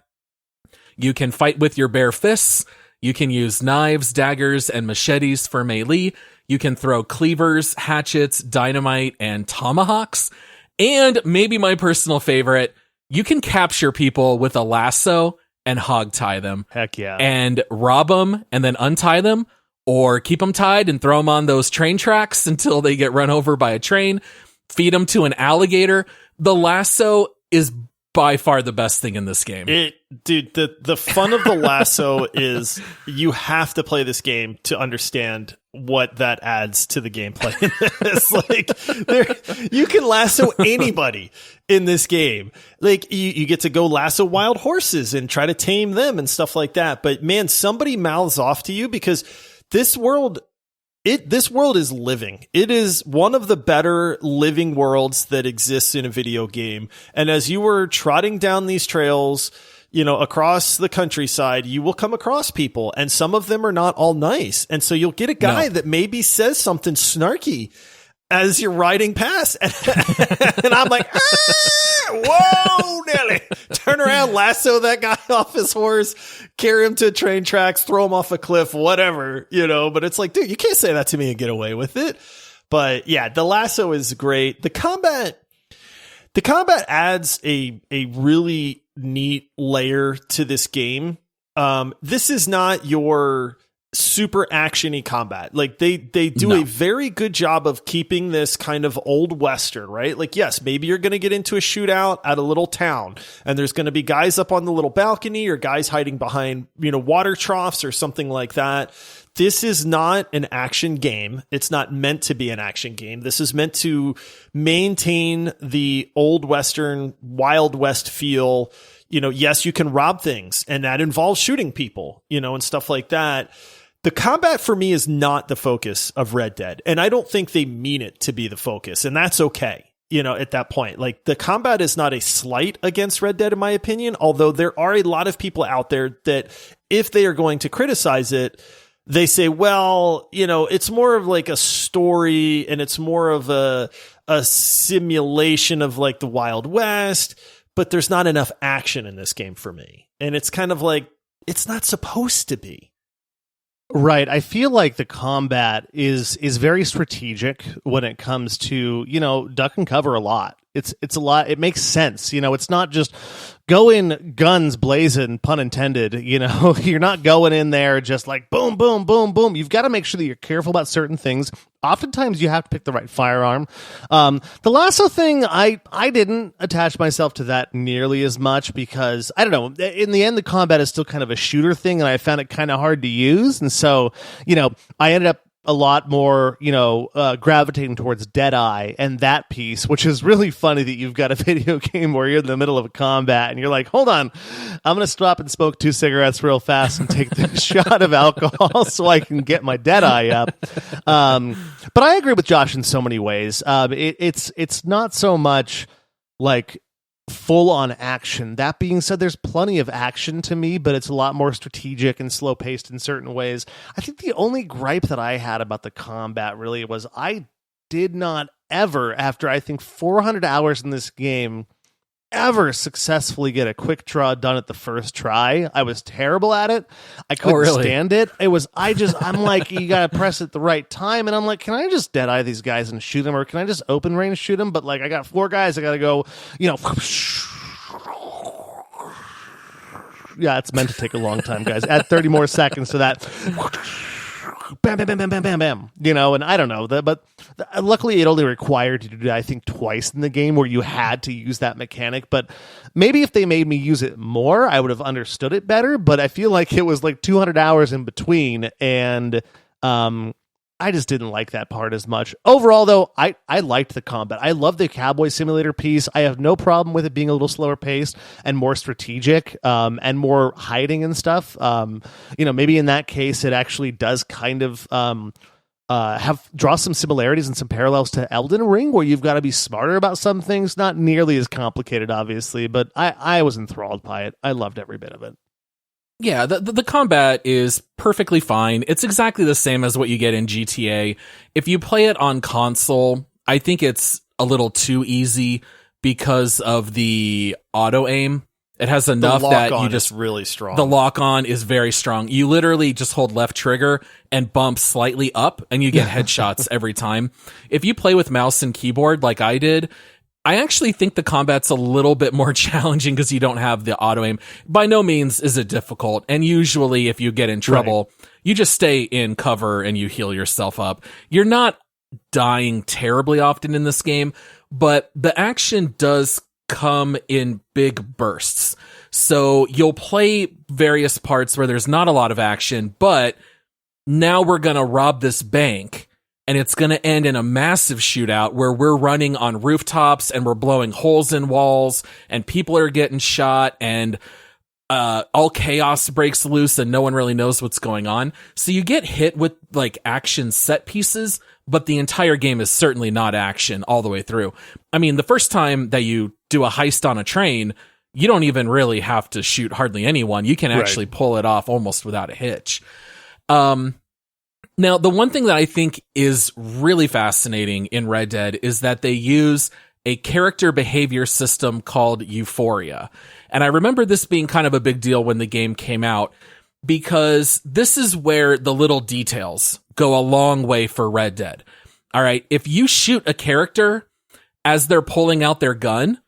You can fight with your bare fists. You can use knives, daggers, and machetes for melee. You can throw cleavers, hatchets, dynamite, and tomahawks. And maybe my personal favorite, you can capture people with a lasso and hog tie them. Heck yeah. And rob them and then untie them, or keep them tied and throw them on those train tracks until they get run over by a train. Feed them to an alligator. The lasso is by far the best thing in this game. It Dude, the fun of the lasso is you have to play this game to understand what that adds to the gameplay. It's like you can lasso anybody in this game. Like you get to go lasso wild horses and try to tame them and stuff like that. But man, somebody mouths off to you because this world is living. It is one of the better living worlds that exists in a video game. And as you were trotting down these trails, across the countryside, you will come across people, and some of them are not all nice. And so you'll get a guy that maybe says something snarky as you're riding past. And I'm like, whoa, Nelly. Turn around, lasso that guy off his horse, carry him to train tracks, throw him off a cliff, whatever, But it's like, dude, you can't say that to me and get away with it. But yeah, the lasso is great. The combat adds a really neat layer to this game. This is not your super action-y combat. Like they do a very good job of keeping this kind of old Western, right? Like, yes, maybe you're going to get into a shootout at a little town and there's going to be guys up on the little balcony or guys hiding behind, water troughs or something like that. This is not an action game. It's not meant to be an action game. This is meant to maintain the old Western, Wild West feel. Yes, you can rob things, and that involves shooting people, and stuff like that. The combat for me is not the focus of Red Dead, and I don't think they mean it to be the focus, and that's okay. At that point, like the combat is not a slight against Red Dead, in my opinion, although there are a lot of people out there that if they are going to criticize it, they say, well, it's more of like a story and it's more of a simulation of like the Wild West, but there's not enough action in this game for me. And it's kind of like, it's not supposed to be. Right. I feel like the combat is very strategic when it comes to, duck and cover a lot. It's a lot. It makes sense. It's not just go in guns blazing, pun intended. You're not going in there just like boom, boom, boom, boom. You've got to make sure that you're careful about certain things. Oftentimes you have to pick the right firearm. The lasso thing, I didn't attach myself to that nearly as much because I don't know. In the end, the combat is still kind of a shooter thing, and I found it kind of hard to use. And so, I ended up a lot more, gravitating towards Deadeye and that piece, which is really funny that you've got a video game where you're in the middle of a combat and you're like, hold on, I'm going to stop and smoke 2 cigarettes real fast and take the shot of alcohol so I can get my Deadeye up. But I agree with Josh in so many ways. It's not so much like full on action. That being said, there's plenty of action to me, but it's a lot more strategic and slow paced in certain ways. I think the only gripe that I had about the combat really was I did not ever, after I think 400 hours in this game, ever successfully get a quick draw done at the first try. I was terrible at it. I couldn't stand it. I'm like, you got to press it the right time. And I'm like, can I just Deadeye these guys and shoot them? Or can I just open range shoot them? But like, I got 4 guys. I got to go, yeah, it's meant to take a long time, guys. Add 30 more seconds to that. Bam, bam, bam, bam, bam, bam, bam. And I don't know. But luckily, it only required you to do that, I think, twice in the game where you had to use that mechanic. But maybe if they made me use it more, I would have understood it better. But I feel like it was like 200 hours in between. And I just didn't like that part as much. Overall, though, I liked the combat. I love the cowboy simulator piece. I have no problem with it being a little slower paced and more strategic and more hiding and stuff. Maybe in that case, it actually does kind of draw some similarities and some parallels to Elden Ring, where you've got to be smarter about some things. Not nearly as complicated, obviously, but I was enthralled by it. I loved every bit of it. Yeah, the combat is perfectly fine. It's exactly the same as what you get in GTA. If you play it on console, I think it's a little too easy because of the auto aim. It has enough that you just really strong. The lock on is very strong. You literally just hold left trigger and bump slightly up and you get headshots every time. If you play with mouse and keyboard like I did, I actually think the combat's a little bit more challenging because you don't have the auto aim. By no means is it difficult. And usually if you get in trouble, you just stay in cover and you heal yourself up. You're not dying terribly often in this game, but the action does come in big bursts. So you'll play various parts where there's not a lot of action, but now we're going to rob this bank, and it's going to end in a massive shootout where we're running on rooftops and we're blowing holes in walls and people are getting shot and all chaos breaks loose and no one really knows what's going on. So you get hit with like action set pieces, but the entire game is certainly not action all the way through. I mean, the first time that you do a heist on a train, you don't even really have to shoot hardly anyone. You can actually pull it off almost without a hitch. Now, the one thing that I think is really fascinating in Red Dead is that they use a character behavior system called Euphoria. And I remember this being kind of a big deal when the game came out, because this is where the little details go a long way for Red Dead. All right, if you shoot a character as they're pulling out their gun,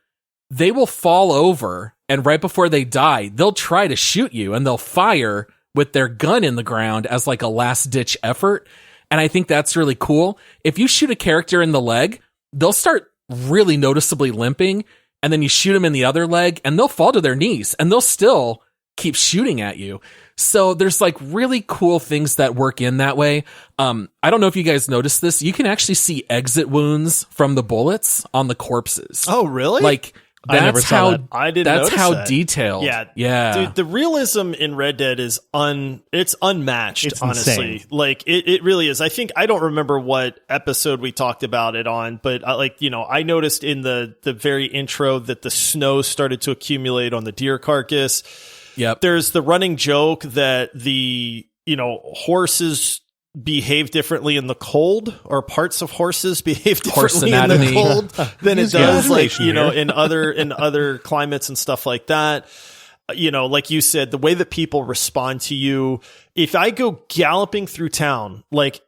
they will fall over, and right before they die, they'll try to shoot you, and they'll fire with their gun in the ground as like a last-ditch effort. And I think that's really cool. If you shoot a character in the leg, they'll start really noticeably limping, and then you shoot them in the other leg, and they'll fall to their knees, and they'll still keep shooting at you. So there's like really cool things that work in that way. I don't know if you guys noticed this. You can actually see exit wounds from the bullets on the corpses. Oh, really? Like, I never that's saw how that. I didn't that's notice how that. detailed. Yeah. Dude, the realism in Red Dead is it's unmatched, It's honestly. insane. Like it really is. I don't remember what episode we talked about it on, but I noticed in the very intro that the snow started to accumulate on the deer carcass. Yep. There's the running joke that the horses behave differently in the cold, or parts of horses behave differently in the cold than it does in other climates and stuff like that. Like you said, the way that people respond to you, if I go galloping through town like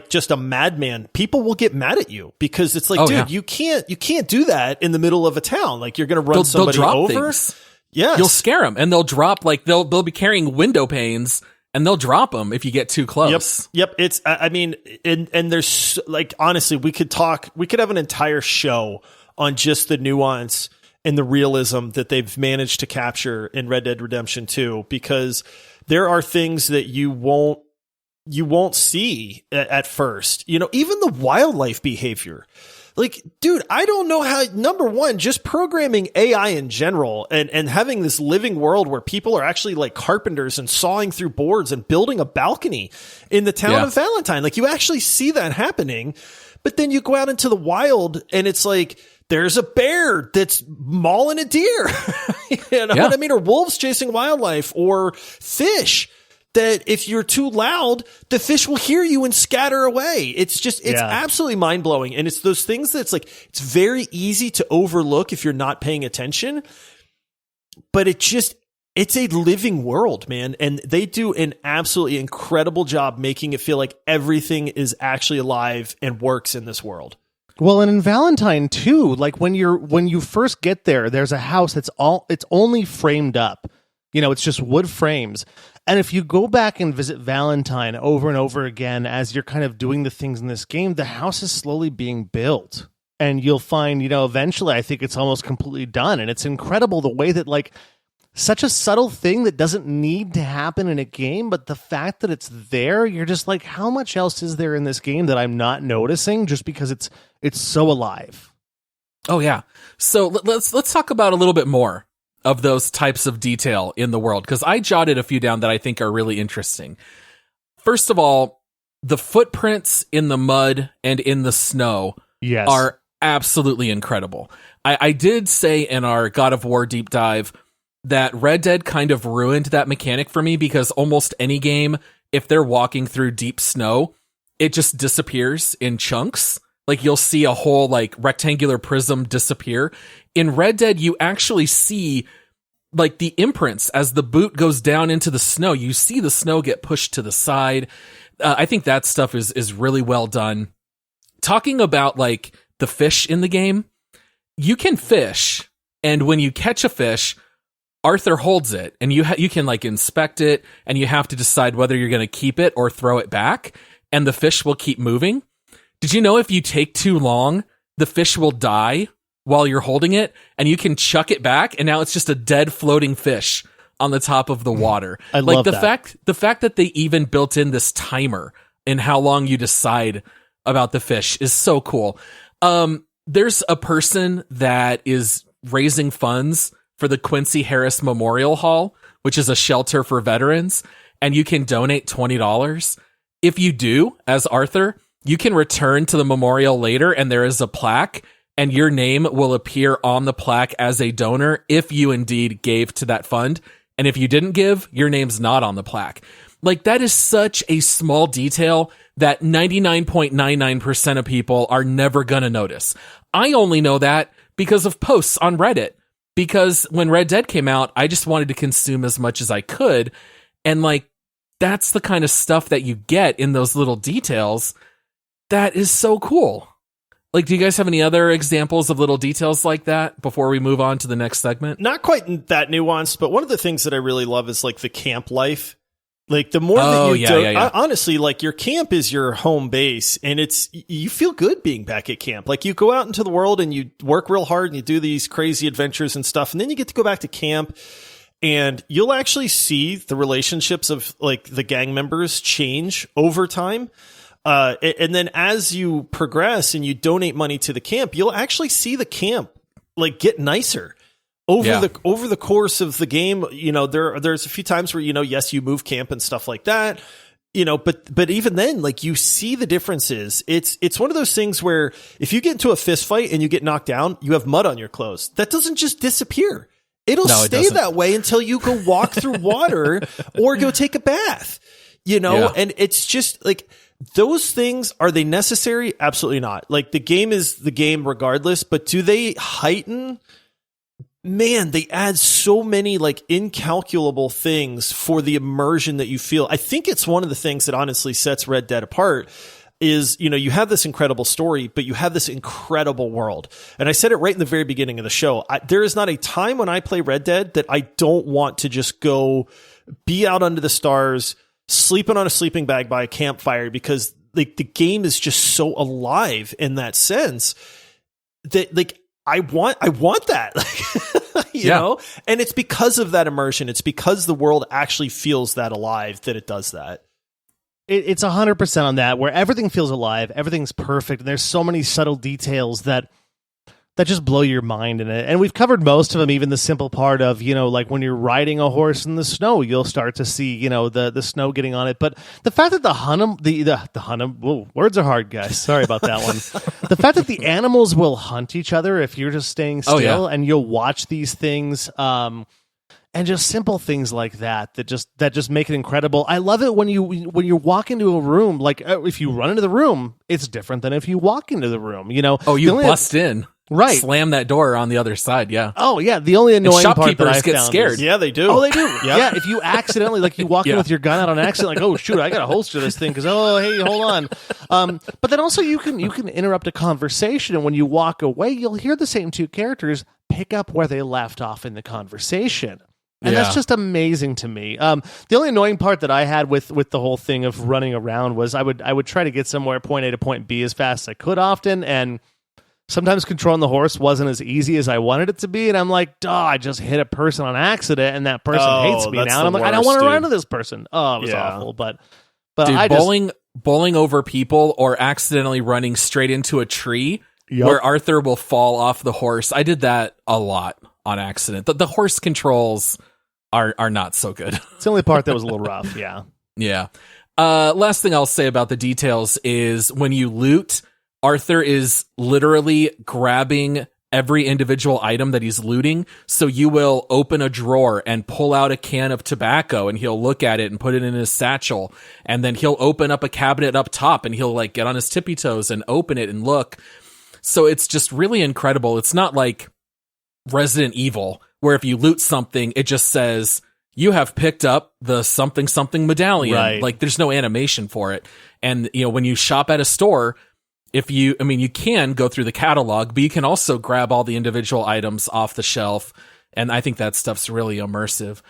just a madman, people will get mad at you, because it's like, you can't do that in the middle of a town. Like, you're going to run somebody over. Things. Yes. You'll scare them, and they'll drop, like, they'll be carrying window panes, and they'll drop them if you get too close. Yep. It's, I mean, and there's, like, honestly, we could have an entire show on just the nuance and the realism that they've managed to capture in Red Dead Redemption 2, because there are things that you won't see at first. Even the wildlife behavior. Like, dude, I don't know how, number one, just programming AI in general and having this living world where people are actually like carpenters and sawing through boards and building a balcony in the town of Valentine. Like, you actually see that happening, but then you go out into the wild and it's like, there's a bear that's mauling a deer, what I mean? Or wolves chasing wildlife, or fish that if you're too loud, the fish will hear you and scatter away. It's absolutely mind blowing. And it's those things that's like, it's very easy to overlook if you're not paying attention, but it's a living world, man. And they do an absolutely incredible job making it feel like everything is actually alive and works in this world. Well, and in Valentine too, like when you first get there, there's a house it's only framed up. It's just wood frames. And if you go back and visit Valentine over and over again, as you're kind of doing the things in this game, the house is slowly being built. And you'll find, eventually, I think it's almost completely done. And it's incredible the way that, like, such a subtle thing that doesn't need to happen in a game, but the fact that it's there, you're just like, how much else is there in this game that I'm not noticing just because it's so alive? Oh, yeah. So let's talk about a little bit more of those types of detail in the world, because I jotted a few down that I think are really interesting. First of all, the footprints in the mud and in the snow are absolutely incredible. I did say in our God of War deep dive that Red Dead kind of ruined that mechanic for me, because almost any game, if they're walking through deep snow, it just disappears in chunks. Like, you'll see a whole, like, rectangular prism disappear. In Red Dead, you actually see, like, the imprints as the boot goes down into the snow. You see the snow get pushed to the side. I think that stuff is really well done. Talking about, like, the fish in the game, you can fish, and when you catch a fish, Arthur holds it, and you can, like, inspect it, and you have to decide whether you're going to keep it or throw it back, and the fish will keep moving. Did you know if you take too long, the fish will die while you're holding it, and you can chuck it back, and now it's just a dead floating fish on the top of the water. I love that. The fact that they even built in this timer in how long you decide about the fish is so cool. There's a person that is raising funds for the Quincy Harris Memorial Hall, which is a shelter for veterans, and you can donate $20. If you do, as Arthur, you can return to the memorial later, and there is a plaque, and your name will appear on the plaque as a donor if you indeed gave to that fund. And if you didn't give, your name's not on the plaque. Like, that is such a small detail that 99.99% of people are never going to notice. I only know that because of posts on Reddit. Because when Red Dead came out, I just wanted to consume as much as I could. And like, that's the kind of stuff that you get in those little details. That is so cool. Like, do you guys have any other examples of little details like that before we move on to the next segment? Not quite that nuanced, but one of the things that I really love is like the camp life. Like the more that you honestly, like your camp is your home base, and you feel good being back at camp. Like you go out into the world and you work real hard and you do these crazy adventures and stuff. And then you get to go back to camp, and you'll actually see the relationships of like the gang members change over time. And then as you progress and you donate money to the camp, you'll actually see the camp like get nicer over the course of the game. You know, there's a few times where, you know, yes, you move camp and stuff like that, you know, but even then, like you see the differences. It's one of those things where if you get into a fist fight and you get knocked down, you have mud on your clothes. That doesn't just disappear. It'll stay that way until you go walk through water or go take a bath, you know, and it's just like, those things, are they necessary? Absolutely not. Like the game is the game regardless, but do they heighten? Man, they add so many like incalculable things for the immersion that you feel. I think it's one of the things that honestly sets Red Dead apart is, you know, you have this incredible story, but you have this incredible world. And I said it right in the very beginning of the show. There is not a time when I play Red Dead that I don't want to just go be out under the stars, sleeping on a sleeping bag by a campfire, because like the game is just so alive in that sense that like I want that, you know, and it's because of that immersion. It's because the world actually feels that alive that it does that. It's 100% on that, where everything feels alive, everything's perfect, and there's so many subtle details that just blow your mind in it. And we've covered most of them, even the simple part of, you know, like when you're riding a horse in the snow, you'll start to see, you know, the snow getting on it. But the fact that the Hunnam, whoa, words are hard, guys. Sorry about that one. The fact that the animals will hunt each other if you're just staying still, and you'll watch these things, and just simple things like that just make it incredible. I love it when you walk into a room, like if you run into the room, it's different than if you walk into the room, you know. Oh, you bust in. Right. Slam that door on the other side, yeah. Oh, yeah. The only annoying part that I get found scared. Yeah, they do. Oh, they do. Yeah, if you accidentally, like you walk in with your gun out on accident, like, oh, shoot, I got to holster this thing because, oh, hey, hold on. But then also you can interrupt a conversation, and when you walk away, you'll hear the same two characters pick up where they left off in the conversation. And that's just amazing to me. The only annoying part that I had with the whole thing of running around was I would try to get somewhere point A to point B as fast as I could often, and sometimes controlling the horse wasn't as easy as I wanted it to be, and I'm like, duh, I just hit a person on accident, and that person hates me now. And I'm like, I don't want to run into this person. Oh, it was awful. But dude, bowling over people or accidentally running straight into a tree where Arthur will fall off the horse. I did that a lot on accident. The horse controls are not so good. It's the only part that was a little rough. Yeah. Yeah. Last thing I'll say about the details is when you loot, Arthur is literally grabbing every individual item that he's looting. So you will open a drawer and pull out a can of tobacco, and he'll look at it and put it in his satchel. And then he'll open up a cabinet up top, and he'll like get on his tippy toes and open it and look. So it's just really incredible. It's not like Resident Evil, where if you loot something, it just says you have picked up the something something medallion. Right. Like there's no animation for it. And you know, when you shop at a store, you can go through the catalog, but you can also grab all the individual items off the shelf. And I think that stuff's really immersive.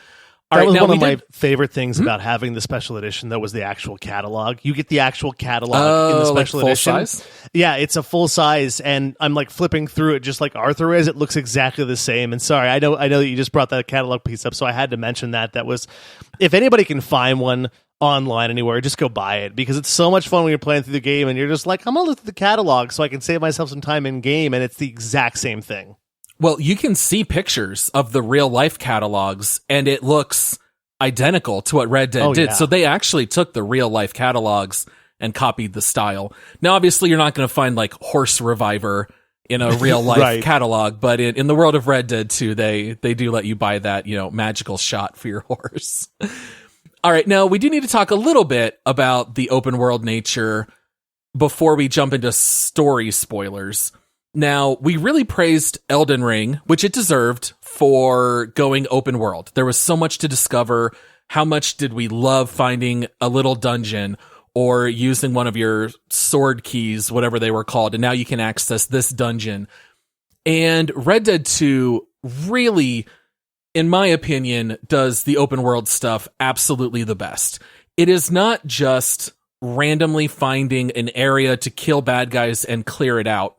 That was one of my favorite things about having the special edition, though, was the actual catalog. You get the actual catalog in the special full edition. Size? Yeah, it's a full size, and I'm like flipping through it just like Arthur is. It looks exactly the same. And sorry, I know that you just brought that catalog piece up, so I had to mention that. That was, if anybody can find one online anywhere, just go buy it, because it's so much fun when you're playing through the game and you're just like, I'm gonna look at the catalog so I can save myself some time in game, and it's the exact same thing. Well, you can see pictures of the real life catalogs, and it looks identical to what Red Dead did. Yeah. So they actually took the real life catalogs and copied the style. Now, obviously, you're not going to find like Horse Reviver in a real life Right. catalog, but in the world of Red Dead 2, they do let you buy that, magical shot for your horse. All right. Now, we do need to talk a little bit about the open world nature before we jump into story spoilers. Now, we really praised Elden Ring, which it deserved, for going open world. There was so much to discover. How much did we love finding a little dungeon or using one of your sword keys, whatever they were called, and now you can access this dungeon. And Red Dead 2 really, in my opinion, does the open world stuff absolutely the best. It is not just randomly finding an area to kill bad guys and clear it out.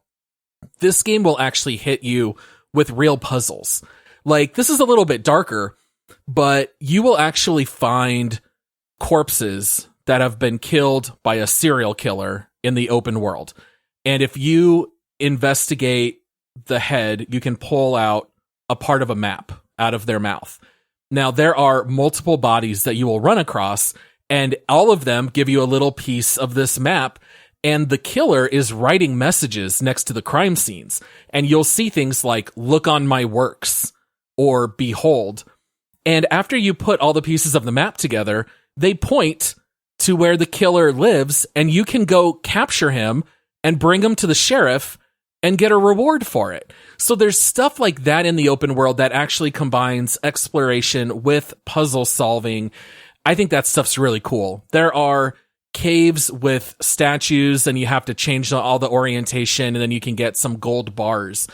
This game will actually hit you with real puzzles. Like, this is a little bit darker, but you will actually find corpses that have been killed by a serial killer in the open world. And if you investigate the head, you can pull out a part of a map out of their mouth. Now, there are multiple bodies that you will run across, and all of them give you a little piece of this map. And the killer is writing messages next to the crime scenes. And you'll see things like, look on my works, or behold. And after you put all the pieces of the map together, they point to where the killer lives, and you can go capture him and bring him to the sheriff and get a reward for it. So there's stuff like that in the open world that actually combines exploration with puzzle solving. I think that stuff's really cool. There are caves with statues, and you have to change all the orientation, and then you can get some gold bars.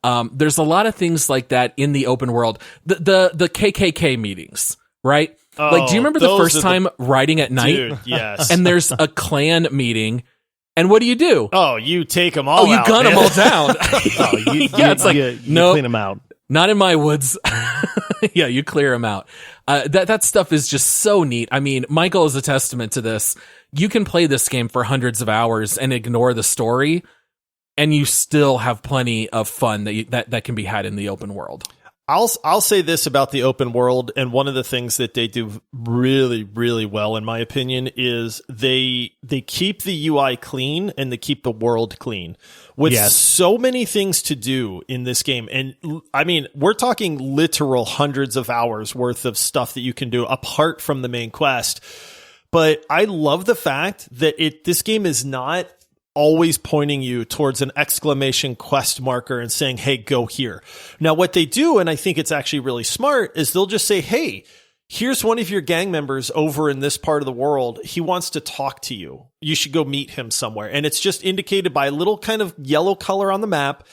There's a lot of things like that in the open world. The KKK meetings, right? Oh, like, do you remember the first time riding at night? Dude, yes. And there's a clan meeting, and what do? Oh, you take them all out. Oh, you gun man. them all down. It's like, you no, clean them out. Not in my woods. Yeah, you clear them out. That stuff is just so neat. I mean, Michael is a testament to this. You can play this game for hundreds of hours and ignore the story, and you still have plenty of fun that can be had in the open world. I'll say this about the open world, and one of the things that they do really, really well, in my opinion, is they keep the UI clean and they keep the world clean. With so many things to do in this game, and I mean, we're talking literal hundreds of hours worth of stuff that you can do apart from the main quest. But I love the fact that this game is not always pointing you towards an exclamation quest marker and saying, hey, go here. Now, what they do, and I think it's actually really smart, is they'll just say, hey, here's one of your gang members over in this part of the world. He wants to talk to you. You should go meet him somewhere. And it's just indicated by a little kind of yellow color on the map,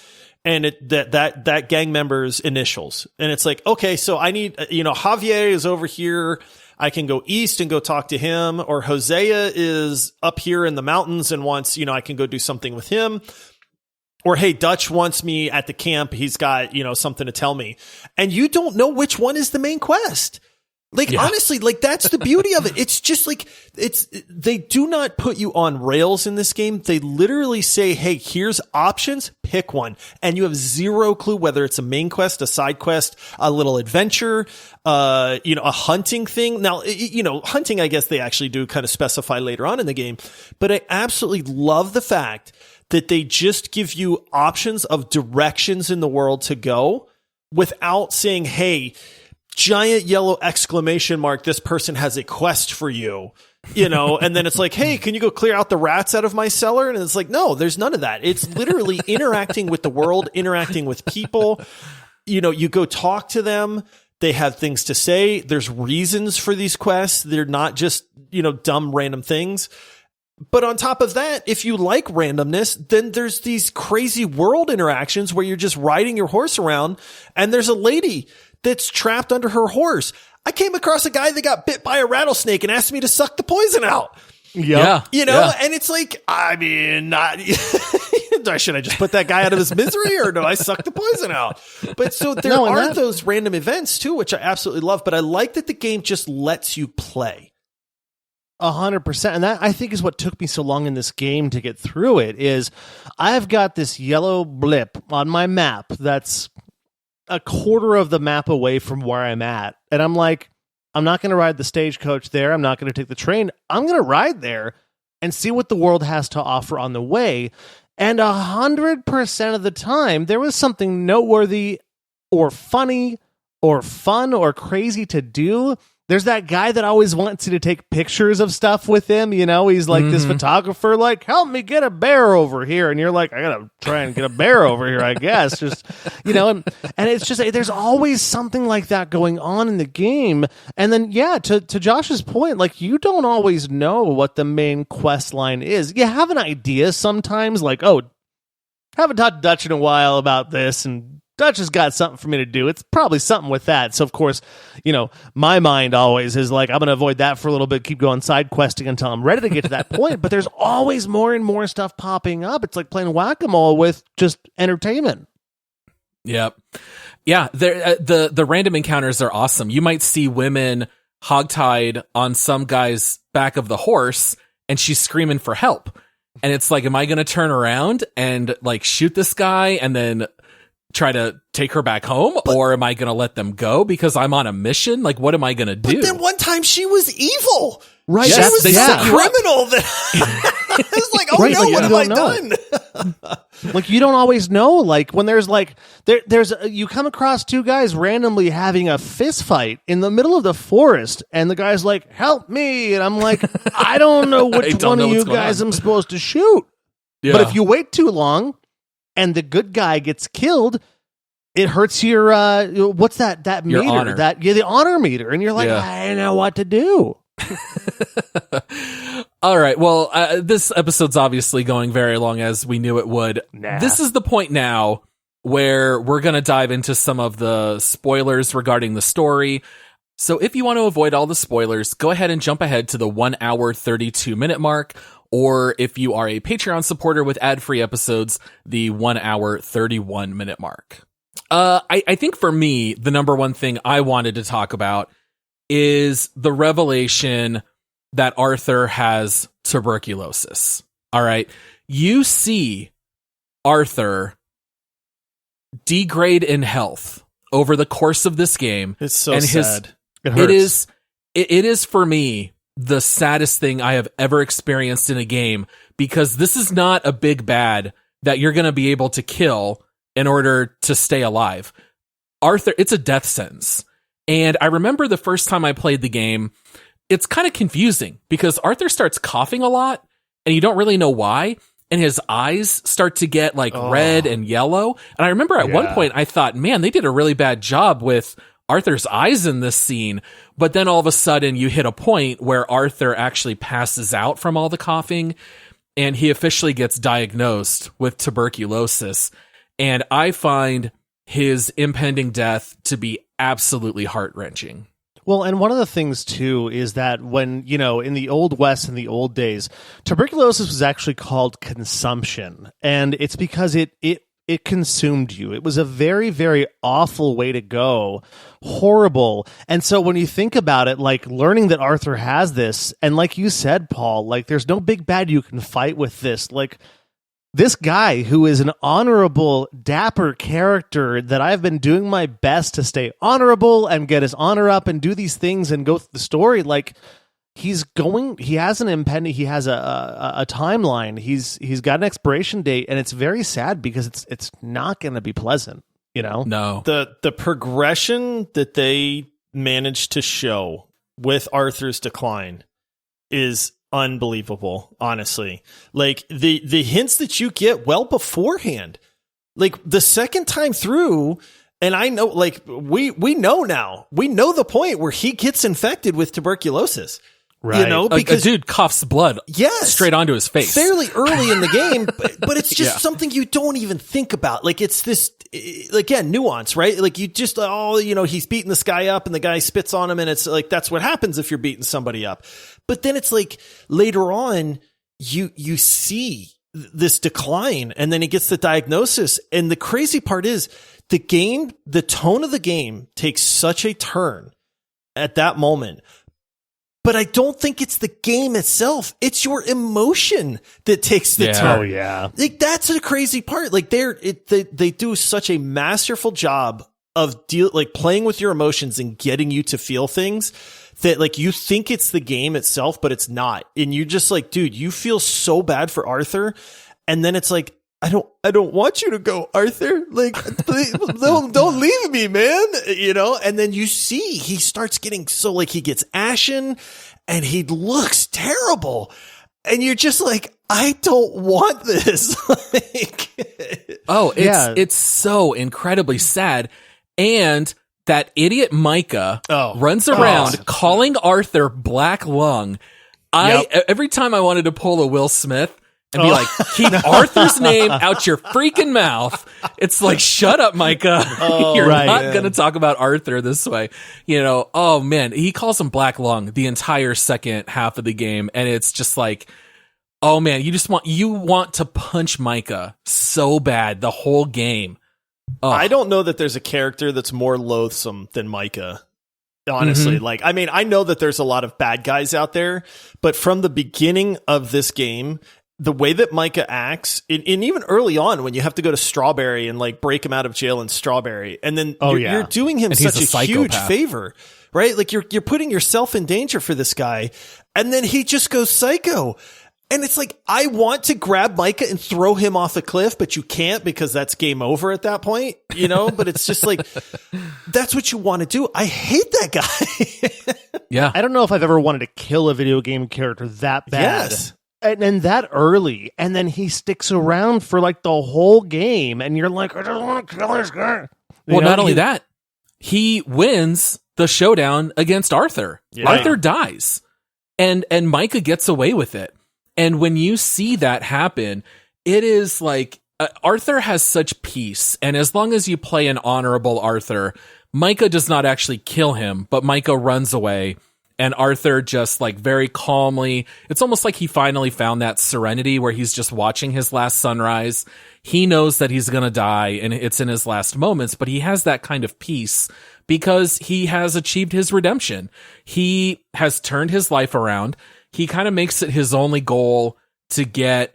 and that gang member's initials. And it's like, okay, so I need, Javier is over here. I can go east and go talk to him, or Hosea is up here in the mountains and wants, I can go do something with him. Or, hey, Dutch wants me at the camp. He's got, something to tell me. And you don't know which one is the main quest. Honestly, that's the beauty of it. It's just like, they do not put you on rails in this game. They literally say, hey, here's options, pick one. And you have zero clue whether it's a main quest, a side quest, a little adventure, a hunting thing. Now, hunting, I guess they actually do kind of specify later on in the game, but I absolutely love the fact that they just give you options of directions in the world to go without saying, hey, giant yellow exclamation mark, this person has a quest for you, and then it's like, hey, can you go clear out the rats out of my cellar? And it's like, no, there's none of that. It's literally interacting with the world, interacting with people. You go talk to them. They have things to say. There's reasons for these quests. They're not just, dumb random things. But on top of that, if you like randomness, then there's these crazy world interactions where you're just riding your horse around and there's a lady that's trapped under her horse. I came across a guy that got bit by a rattlesnake and asked me to suck the poison out. Yeah. And it's like, I mean, not, should I just put that guy out of his misery or do I suck the poison out? But so there are those random events too, which I absolutely love, but I like that the game just lets you play. 100%. And that, I think, is what took me so long in this game to get through it, is I've got this yellow blip on my map that's a quarter of the map away from where I'm at. And I'm like, I'm not going to ride the stagecoach there. I'm not going to take the train. I'm going to ride there and see what the world has to offer on the way. And 100% of the time, there was something noteworthy or funny or fun or crazy to do. There's that guy that always wants you to take pictures of stuff with him. You know, he's like this photographer, like, help me get a bear over here. And you're like, I got to try and get a bear over here, I guess. Just, you know, and it's just, there's always something like that going on in the game. And then, yeah, to Josh's point, like, you don't always know what the main quest line is. You have an idea sometimes, like, oh, haven't talked to Dutch in a while about this, and Dutch has got something for me to do. It's probably something with that. So, of course, you know, my mind always is like, I'm going to avoid that for a little bit, keep going side questing until I'm ready to get to that point. But there's always more and more stuff popping up. It's like playing whack-a-mole with just entertainment. Yep. Yeah, the random encounters are awesome. You might see women hogtied on some guy's back of the horse, and she's screaming for help. And it's like, am I going to turn around and like shoot this guy and then try to take her back home, or am I going to let them go because I'm on a mission? Like, what am I going to do? But then one time she was evil. Right. She was a criminal that I was like, oh right, no, what have I done? Like, you don't always know. Like, when there's like, there's you come across two guys randomly having a fist fight in the middle of the forest, and the guy's like, help me. And I'm like, I don't know which one of you guys I'm supposed to shoot. Yeah. But if you wait too long, and the good guy gets killed, it hurts your what's that your meter? Honor. The honor meter, and you're like, I don't know what to do. All right. Well, this episode's obviously going very long, as we knew it would. Nah. This is the point now where we're going to dive into some of the spoilers regarding the story. So if you want to avoid all the spoilers, go ahead and jump ahead to the 1 hour, 32 minute mark. Or if you are a Patreon supporter with ad-free episodes, the 1 hour, 31 minute mark. I think for me, the number one thing I wanted to talk about is the revelation that Arthur has tuberculosis. All right. You see Arthur degrade in health over the course of this game. It's so sad. It hurts. It is for me the saddest thing I have ever experienced in a game, because this is not a big bad that you're going to be able to kill in order to stay alive. Arthur, it's a death sentence. And I remember the first time I played the game, it's kind of confusing because Arthur starts coughing a lot and you don't really know why. And his eyes start to get like red and yellow. And I remember at one point I thought, man, they did a really bad job with Arthur's eyes in this scene. But then all of a sudden you hit a point where Arthur actually passes out from all the coughing and he officially gets diagnosed with tuberculosis. And I find his impending death to be absolutely heart-wrenching. Well, and one of the things, too, is that when, you know, in the Old West, in the old days, tuberculosis was actually called consumption. And it's because it consumed you. It was a very, very awful way to go. Horrible. And so when you think about it, like learning that Arthur has this, and like you said, Paul, like there's no big bad you can fight with this. Like this guy who is an honorable, dapper character that I've been doing my best to stay honorable and get his honor up and do these things and go through the story. Like he has an impending, he has a timeline. He's got an expiration date, and it's very sad because it's not going to be pleasant, you know? No. The progression that they managed to show with Arthur's decline is unbelievable, honestly. Like the hints that you get well beforehand, like the second time through, and I know, like we know now, we know the point where he gets infected with tuberculosis. Right. You know, because a dude coughs blood straight onto his face. Fairly early in the game, but it's just something you don't even think about. Like, it's this, again, nuance, right? Like, you just, he's beating this guy up and the guy spits on him, and it's like, that's what happens if you're beating somebody up. But then it's like, later on, you see this decline, and then he gets the diagnosis. And the crazy part is, the tone of the game takes such a turn at that moment. But I don't think it's the game itself. It's your emotion that takes the turn. Oh, yeah. Like, that's the crazy part. Like, they do such a masterful job of playing with your emotions and getting you to feel things that, like, you think it's the game itself, but it's not. And you're just like, dude, you feel so bad for Arthur. And then it's like, I don't want you to go, Arthur. Like, please, don't leave me, man. You know? And then you see he starts getting he gets ashen and he looks terrible. And you're just like, I don't want this. It's so incredibly sad. And that idiot Micah runs around calling Arthur Black Lung. Every time I wanted to pull a Will Smith and be like, keep Arthur's name out your freaking mouth. It's like, shut up, Micah. You're not going to talk about Arthur this way. You know, oh man, he calls him Black Lung the entire second half of the game. And it's just like, oh man, you want to punch Micah so bad the whole game. Oh. I don't know that there's a character that's more loathsome than Micah. Honestly, like, I mean, I know that there's a lot of bad guys out there, but from the beginning of this game, the way that Micah acts, and even early on when you have to go to Strawberry and like break him out of jail in Strawberry, and then you're doing him such a huge favor, right? Like, you're putting yourself in danger for this guy, and then he just goes psycho. And it's like, I want to grab Micah and throw him off a cliff, but you can't because that's game over at that point, you know? But it's just like, that's what you want to do. I hate that guy. Yeah. I don't know if I've ever wanted to kill a video game character that bad. Yes. And that early. And then he sticks around for like the whole game. And you're like, I don't want to kill this guy. Not only that, he wins the showdown against Arthur. Yeah. Arthur dies. And Micah gets away with it. And when you see that happen, it is like Arthur has such peace. And as long as you play an honorable Arthur, Micah does not actually kill him, but Micah runs away. And Arthur just like very calmly, it's almost like he finally found that serenity where he's just watching his last sunrise. He knows that he's going to die and it's in his last moments, but he has that kind of peace because he has achieved his redemption. He has turned his life around. He kind of makes it his only goal to get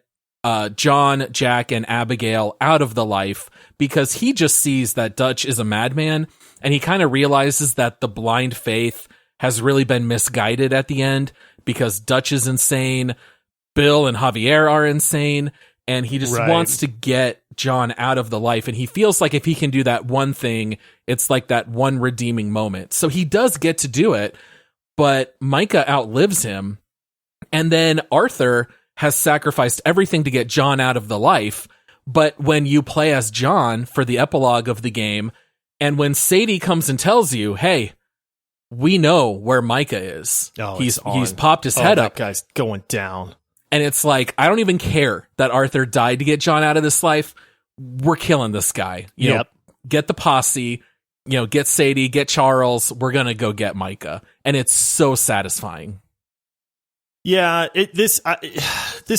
John, Jack, and Abigail out of the life because he just sees that Dutch is a madman, and he kind of realizes that the blind faith has really been misguided at the end because Dutch is insane, Bill and Javier are insane, and he just wants to get John out of the life, and he feels like if he can do that one thing, it's like that one redeeming moment. So he does get to do it, but Micah outlives him. And then Arthur has sacrificed everything to get John out of the life. But when you play as John for the epilogue of the game, and when Sadie comes and tells you, hey, we know where Micah is. Oh, he's popped his head up. That guy's going down. And it's like, I don't even care that Arthur died to get John out of this life. We're killing this guy. You know, get the posse, get Sadie, get Charles. We're going to go get Micah. And it's so satisfying. Yeah, this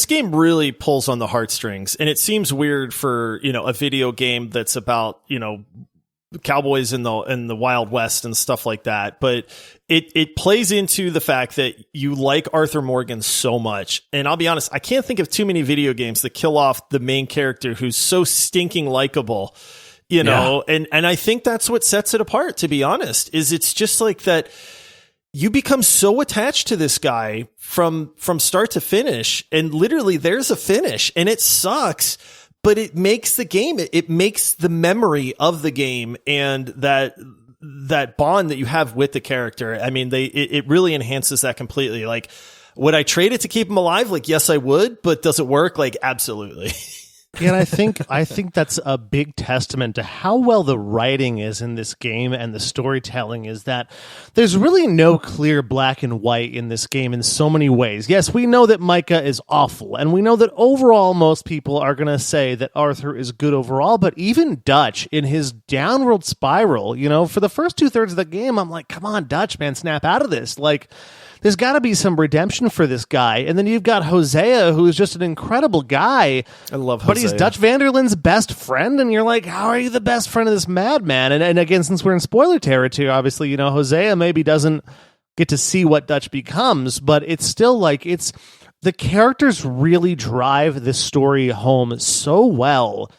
game really pulls on the heartstrings, and it seems weird for, a video game that's about, cowboys in the Wild West and stuff like that. But it plays into the fact that you like Arthur Morgan so much. And I'll be honest, I can't think of too many video games that kill off the main character who's so stinking likable, and I think that's what sets it apart, to be honest, is it's just like that. You become so attached to this guy from start to finish, and literally there's a finish, and it sucks, but it makes the game, it makes the memory of the game and that bond that you have with the character. I mean, it really enhances that completely. Like, would I trade it to keep him alive? Like, yes, I would, but does it work? Like, absolutely. Yeah, and I think that's a big testament to how well the writing is in this game and the storytelling is that there's really no clear black and white in this game in so many ways. Yes, we know that Micah is awful, and we know that overall most people are going to say that Arthur is good overall, but even Dutch in his downward spiral, for the first 2/3 of the game, I'm like, come on, Dutch, man, snap out of this. Like, there's got to be some redemption for this guy. And then you've got Hosea, who is just an incredible guy. I love Hosea. But he's Dutch Vanderland's best friend, and you're like, how are you the best friend of this madman? And again, since we're in spoiler territory, obviously, Hosea maybe doesn't get to see what Dutch becomes, but it's still like the characters really drive this story home so well.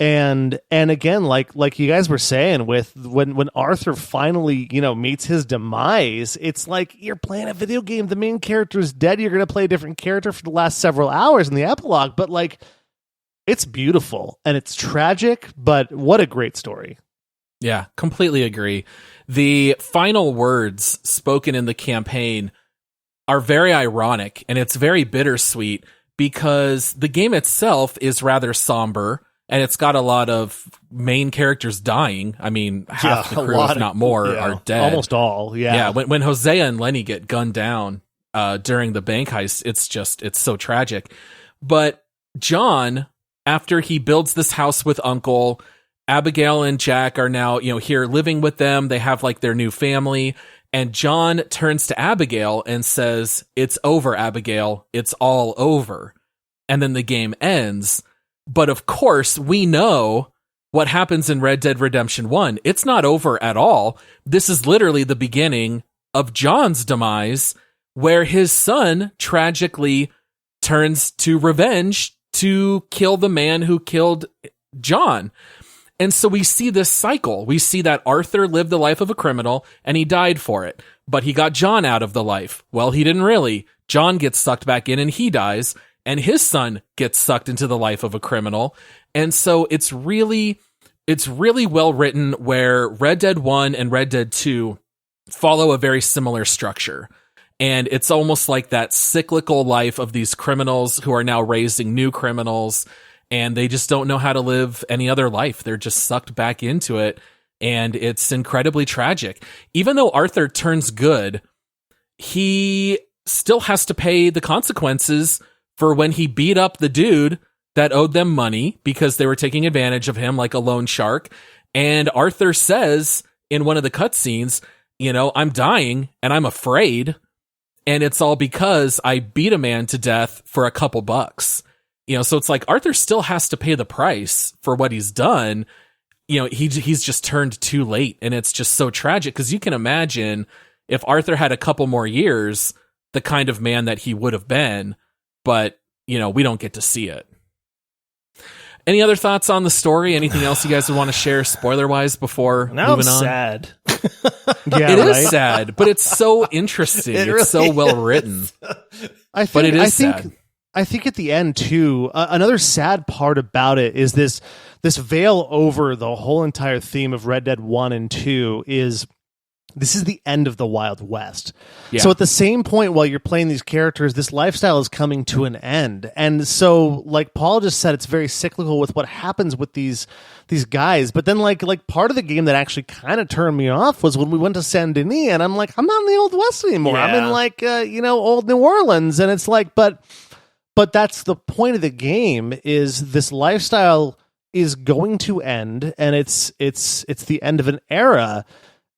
And again, like you guys were saying, with when Arthur finally, meets his demise, it's like you're playing a video game. The main character is dead. You're going to play a different character for the last several hours in the epilogue, but like, it's beautiful and it's tragic, but what a great story. Yeah, completely agree. The final words spoken in the campaign are very ironic, and it's very bittersweet because the game itself is rather somber. And it's got a lot of main characters dying. I mean, half the crew, if not more, are dead. Almost all, yeah. Yeah, when Hosea and Lenny get gunned down during the bank heist, it's so tragic. But John, after he builds this house with Uncle, Abigail and Jack are now, here living with them. They have like their new family. And John turns to Abigail and says, "It's over, Abigail. It's all over." And then the game ends. But of course, we know what happens in Red Dead Redemption 1. It's not over at all. This is literally the beginning of John's demise, where his son tragically turns to revenge to kill the man who killed John. And so we see this cycle. We see that Arthur lived the life of a criminal and he died for it. But he got John out of the life. Well, he didn't really. John gets sucked back in and he dies. And his son gets sucked into the life of a criminal. And so it's really well written, where Red Dead 1 and Red Dead 2 follow a very similar structure. And it's almost like that cyclical life of these criminals who are now raising new criminals, and they just don't know how to live any other life. They're just sucked back into it. And it's incredibly tragic. Even though Arthur turns good, he still has to pay the consequences for when he beat up the dude that owed them money because they were taking advantage of him like a loan shark. And Arthur says in one of the cutscenes, I'm dying and I'm afraid. And it's all because I beat a man to death for a couple bucks. So it's like Arthur still has to pay the price for what he's done. He's just turned too late. And it's just so tragic because you can imagine if Arthur had a couple more years, the kind of man that he would have been. But, we don't get to see it. Any other thoughts on the story? Anything else you guys would want to share spoiler-wise before moving on? Sad. Yeah, it is sad, but it's so interesting. It's so well written. I think at the end, too, another sad part about it is this veil over the whole entire theme of Red Dead 1 and 2 is... This is the end of the Wild West. Yeah. So at the same point while you're playing these characters, this lifestyle is coming to an end. And so, like Paul just said, it's very cyclical with what happens with these guys. But then like part of the game that actually kind of turned me off was when we went to Saint Denis, and I'm like, I'm not in the Old West anymore. Yeah. I'm in like, old New Orleans. And it's like, but that's the point of the game, is this lifestyle is going to end, and it's the end of an era.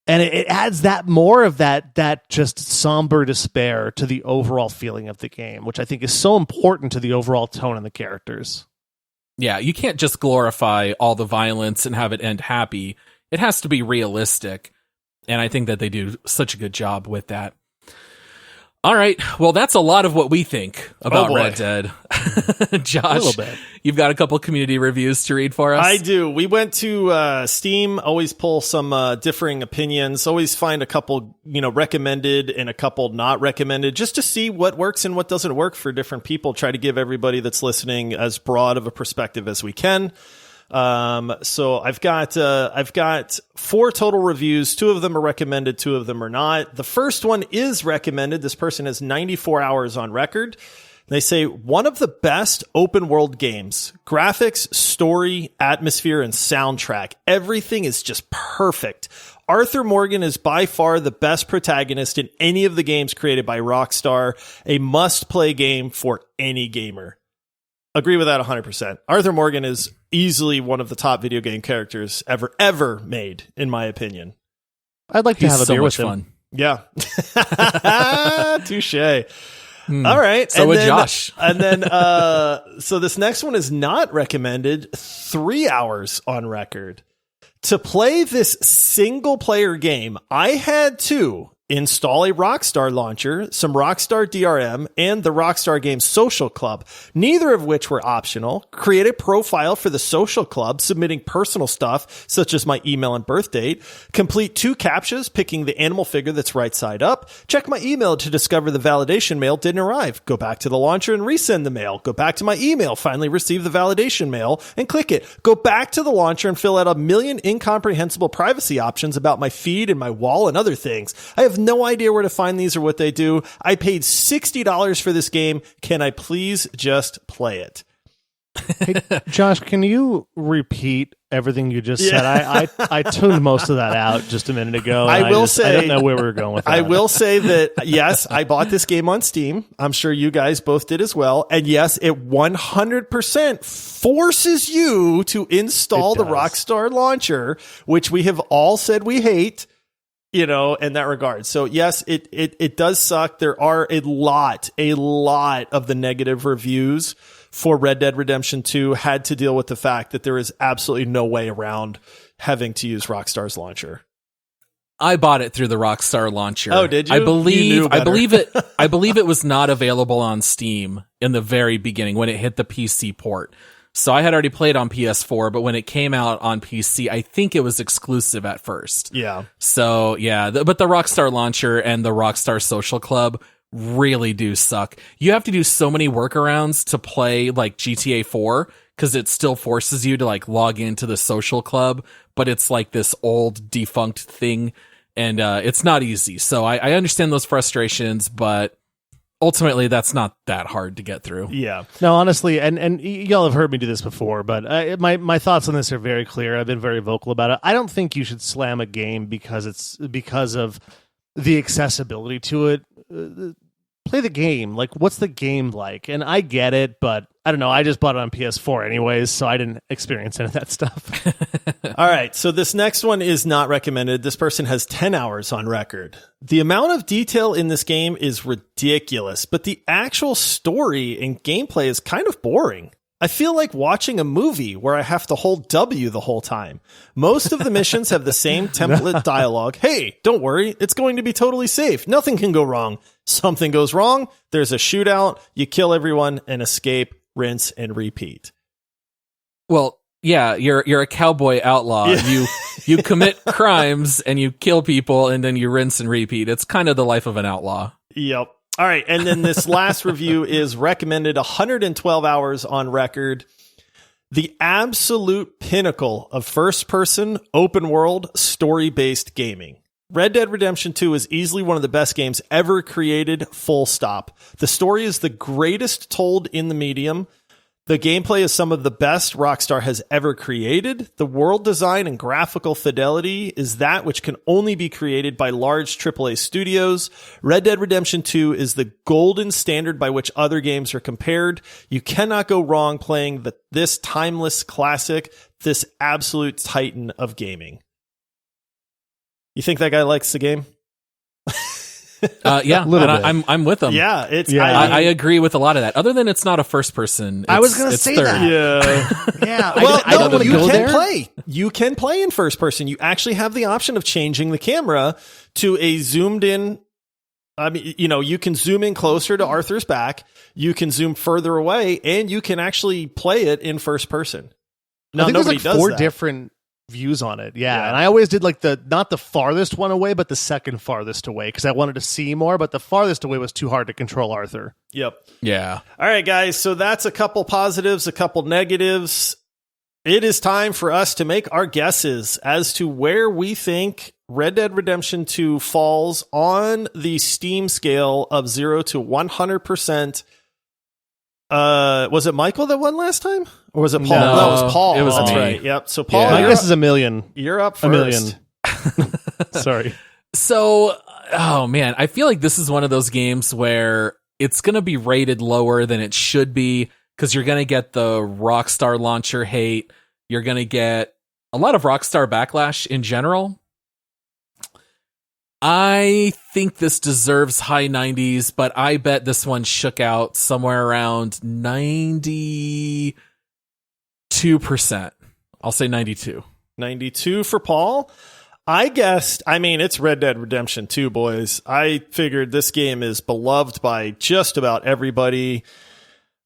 And it adds that more of that just somber despair to the overall feeling of the game, which I think is so important to the overall tone and the characters. Yeah, you can't just glorify all the violence and have it end happy. It has to be realistic. And I think that they do such a good job with that. All right. Well, that's a lot of what we think about Red Dead. Josh, a little bit. You've got a couple community reviews to read for us? I do. We went to Steam, always pull some differing opinions, always find a couple, recommended and a couple not recommended, just to see what works and what doesn't work for different people. Try to give everybody that's listening as broad of a perspective as we can. So I've got 4 total reviews. 2 of them are recommended, 2 of them are not. The first one is recommended. This person has 94 hours on record. They say, one of the best open world games. Graphics, story, atmosphere, and soundtrack. Everything is just perfect. Arthur Morgan is by far the best protagonist in any of the games created by Rockstar. A must-play game for any gamer. Agree with that 100%. Arthur Morgan is easily one of the top video game characters ever made, in my opinion. I'd like to have a beer with him. Fun. Yeah. Touche. All right. So would Josh. And then, so this next one is not recommended. 3 hours on record. To play this single player game, I had to install a Rockstar launcher, some Rockstar DRM, and the Rockstar Games Social Club, neither of which were optional. Create a profile for the Social Club, submitting personal stuff, such as my email and birth date. Complete 2 captchas, picking the animal figure that's right side up. Check my email to discover the validation mail didn't arrive. Go back to the launcher and resend the mail. Go back to my email, finally receive the validation mail, and click it. Go back to the launcher and fill out a million incomprehensible privacy options about my feed and my wall and other things. I have no idea where to find these or what they do. I paid $60 for this game. Can I please just play it? Hey, Josh, can you repeat everything you just said? I tuned most of that out just a minute ago. I don't know where we were going with that. I will say that, yes, I bought this game on Steam. I'm sure you guys both did as well. And yes, it 100% forces you to install the Rockstar launcher, which we have all said we hate. In that regard. So yes, it does suck. There are a lot of the negative reviews for Red Dead Redemption 2 had to deal with the fact that there is absolutely no way around having to use Rockstar's launcher. I bought it through the Rockstar launcher. Oh, did you? I believe it was not available on Steam in the very beginning when it hit the PC port. So I had already played on PS4, but when it came out on PC, I think it was exclusive at first. Yeah. So yeah, but the Rockstar launcher and the Rockstar Social Club really do suck. You have to do so many workarounds to play like GTA 4 because it still forces you to like log into the Social Club, but it's like this old defunct thing, and it's not easy. So I understand those frustrations, but ultimately, that's not that hard to get through. Yeah. No, honestly, and y'all have heard me do this before, but my thoughts on this are very clear. I've been very vocal about it. I don't think you should slam a game because of the accessibility to it. Play the game. Like, what's the game like? And I get it, but I don't know. I just bought it on PS4 anyways, so I didn't experience any of that stuff. All right. So this next one is not recommended. This person has 10 hours on record. The amount of detail in this game is ridiculous, but the actual story and gameplay is kind of boring. I feel like watching a movie where I have to hold W the whole time. Most of the missions have the same template dialogue. Hey, don't worry. It's going to be totally safe. Nothing can go wrong. Something goes wrong. There's a shootout. You kill everyone and escape, rinse, and repeat. Well, yeah, you're a cowboy outlaw. Yeah. You commit crimes and you kill people and then you rinse and repeat. It's kind of the life of an outlaw. Yep. All right, and then this last review is recommended 112 hours on record. The absolute pinnacle of first-person, open-world, story-based gaming. Red Dead Redemption 2 is easily one of the best games ever created, full stop. The story is the greatest told in the medium. The gameplay is some of the best Rockstar has ever created. The world design and graphical fidelity is that which can only be created by large AAA studios. Red Dead Redemption 2 is the golden standard by which other games are compared. You cannot go wrong playing this timeless classic, this absolute titan of gaming. You think that guy likes the game? Yeah, and I'm with them. Yeah, I agree with a lot of that. Other than it's not a first person. I was going to say third. that. Yeah. Well, I don't want to you go can there. play. You can play in first person. You actually have the option of changing the camera to a zoomed in. I mean, you can zoom in closer to Arthur's back. You can zoom further away, and you can actually play it in first person. No, nobody does does four that. different views on it. Yeah. And I always did like not the farthest one away, but the second farthest away because I wanted to see more, but the farthest away was too hard to control Arthur. Yep. Yeah. All right, guys. So that's a couple positives, a couple negatives. It is time for us to make our guesses as to where we think Red Dead Redemption 2 falls on the Steam scale of 0 to 100%. Was it Michael that won last time? Or was it Paul? No, No, it was Paul. it was That's me. right. Yep. So Paul, My guess is a million. you're up first. A million. Sorry. So, oh man, I feel like this is one of those games where it's going to be rated lower than it should be because you're going to get the Rockstar launcher hate. You're going to get a lot of Rockstar backlash in general. I think this deserves high 90s, but I bet this one shook out somewhere around 92%. I'll say 92. 92 for Paul. I guessed, it's Red Dead Redemption 2, boys. I figured this game is beloved by just about everybody.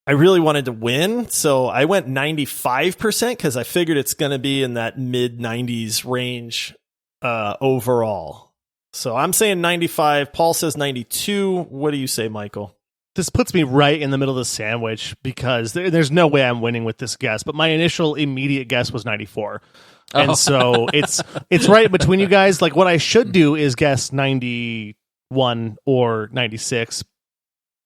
I really wanted to win, so I went 95% because I figured it's going to be in that mid-90s range overall. So I'm saying 95. Paul says 92. What do you say, Michael? This puts me right in the middle of the sandwich because there's no way I'm winning with this guess. But my initial immediate guess was 94. And so it's right between you guys. Like what I should do is guess 91 or 96.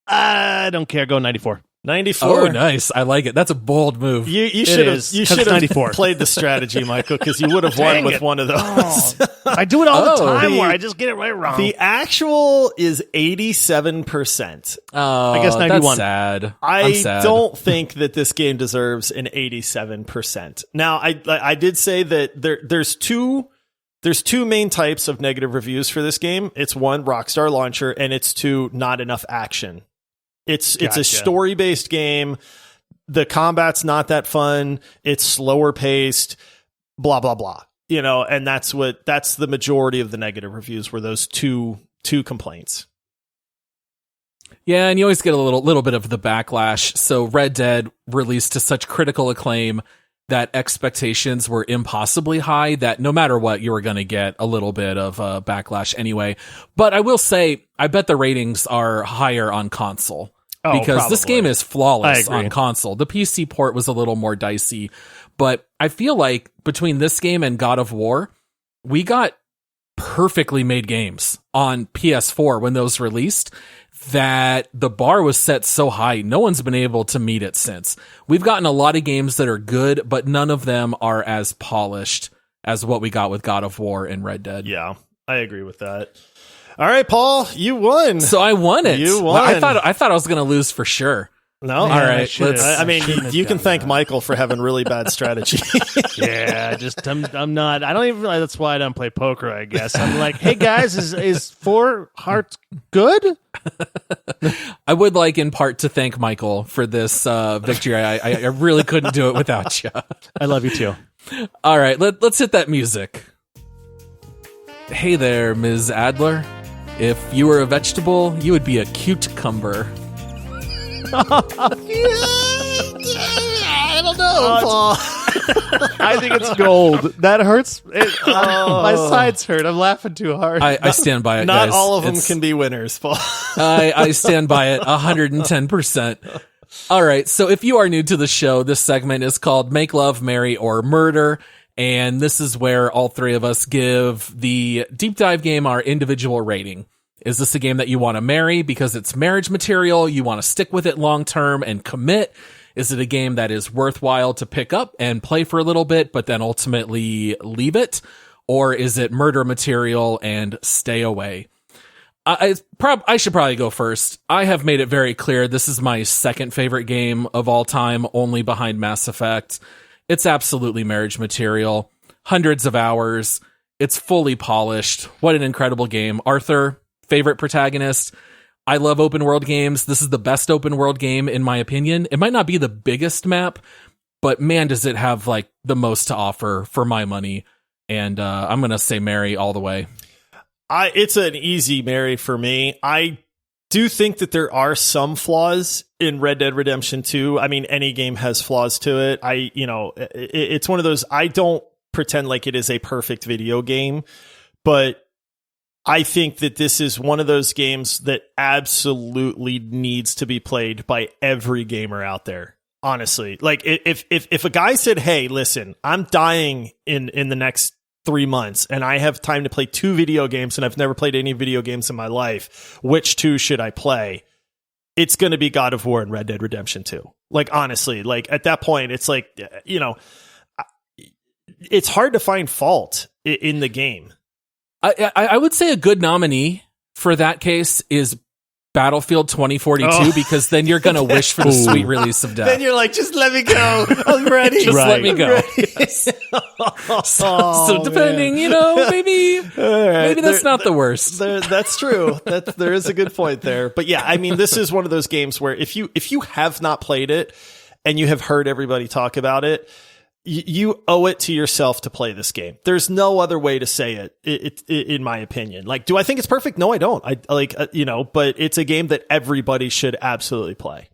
I don't care. Go 94. 94. Oh, nice. I like it. That's a bold move. You should have 94. played the strategy, Michael, because you would have won with one of those. I do it all the time the- where I just get it right wrong. The actual is 87%. Oh, I guess 91. That's sad. I'm I sad. don't think that this game deserves an 87%. Now, I did say that there's two main types of negative reviews for this game. It's one, Rockstar launcher, and it's two, not enough action. It's a story-based game. The combat's not that fun. It's slower paced, blah, blah, blah. And that's the majority of the negative reviews were those two complaints. Yeah, and you always get a little bit of the backlash. So Red Dead released to such critical acclaim that expectations were impossibly high that no matter what, you were going to get a little bit of backlash anyway. But I will say, I bet the ratings are higher on console. Because this game is flawless on console. The PC port was a little more dicey, but I feel like between this game and God of War, we got perfectly made games on PS4 when those released that the bar was set so high, no one's been able to meet it since. We've gotten a lot of games that are good, but none of them are as polished as what we got with God of War and Red Dead. Yeah, I agree with that. All right, Paul, you won. So I won it. You won. I thought I was going to lose for sure. No, all right. You can thank Michael for having really bad strategy. Yeah, I'm not. I don't even realize that's why I don't play poker. I guess I'm like, hey guys, is 4 hearts good? I would like in part to thank Michael for this victory. I really couldn't do it without you. I love you too. All right, let's hit that music. Hey there, Ms. Adler. If you were a vegetable, you would be a cucumber. I don't know, Paul. I think it's gold. That hurts. My sides hurt. I'm laughing too hard. I stand by it, Not guys. all of them can be winners, Paul. I stand by it 110%. All right, so if you are new to the show, this segment is called Make Love, Marry, or Murder. And this is where all three of us give the deep dive game our individual rating. Is this a game that you want to marry because it's marriage material? You want to stick with it long term and commit? Is it a game that is worthwhile to pick up and play for a little bit, but then ultimately leave it? Or is it murder material and stay away? I should probably go first. I have made it very clear this is my second favorite game of all time, only behind Mass Effect. It's absolutely marriage material. Hundreds of hours. It's fully polished. What an incredible game. Arthur, favorite protagonist. I love open world games. This is the best open world game, in my opinion. It might not be the biggest map, but man, does it have like the most to offer for my money. And I'm going to say marry all the way. It's an easy marry for me. I do think that there are some flaws in Red Dead Redemption 2. I mean, any game has flaws to it. It's one of those, I don't pretend like it is a perfect video game, but I think that this is one of those games that absolutely needs to be played by every gamer out there. Honestly, like if a guy said, "Hey, listen, I'm dying in the next 3 months and I have time to play 2 video games and I've never played any video games in my life. Which 2 should I play?" it's going to be God of War and Red Dead Redemption 2. Like, honestly, like at that point, it's like, it's hard to find fault in the game. I would say a good nominee for that case is Battlefield 2042, because then you're going to wish for the sweet release of death. Then you're like, just let me go. I'm ready. Just let me go. Yes. So depending, maybe that's not the worst. That's true. There is a good point there. But yeah, I mean, this is one of those games where if you have not played it and you have heard everybody talk about it, you owe it to yourself to play this game. There's no other way to say it, in my opinion. Like, do I think it's perfect? No, I don't. But it's a game that everybody should absolutely play.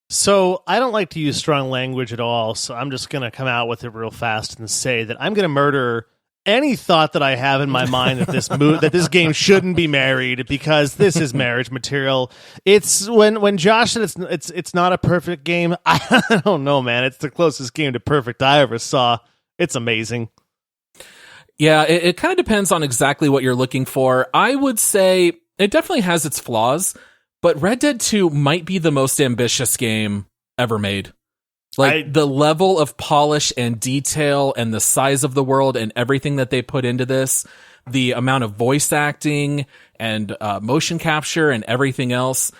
So I don't like to use strong language at all, so I'm just going to come out with it real fast and say that I'm going to murder any thought that I have in my mind that this game shouldn't be married, because this is marriage material. It's when Josh said it's not a perfect game. I don't know, man. It's the closest game to perfect I ever saw. It's amazing. Yeah, it kind of depends on exactly what you're looking for. I would say it definitely has its flaws, but Red Dead 2 might be the most ambitious game ever made. Like, the level of polish and detail and the size of the world and everything that they put into this, the amount of voice acting and motion capture and everything else.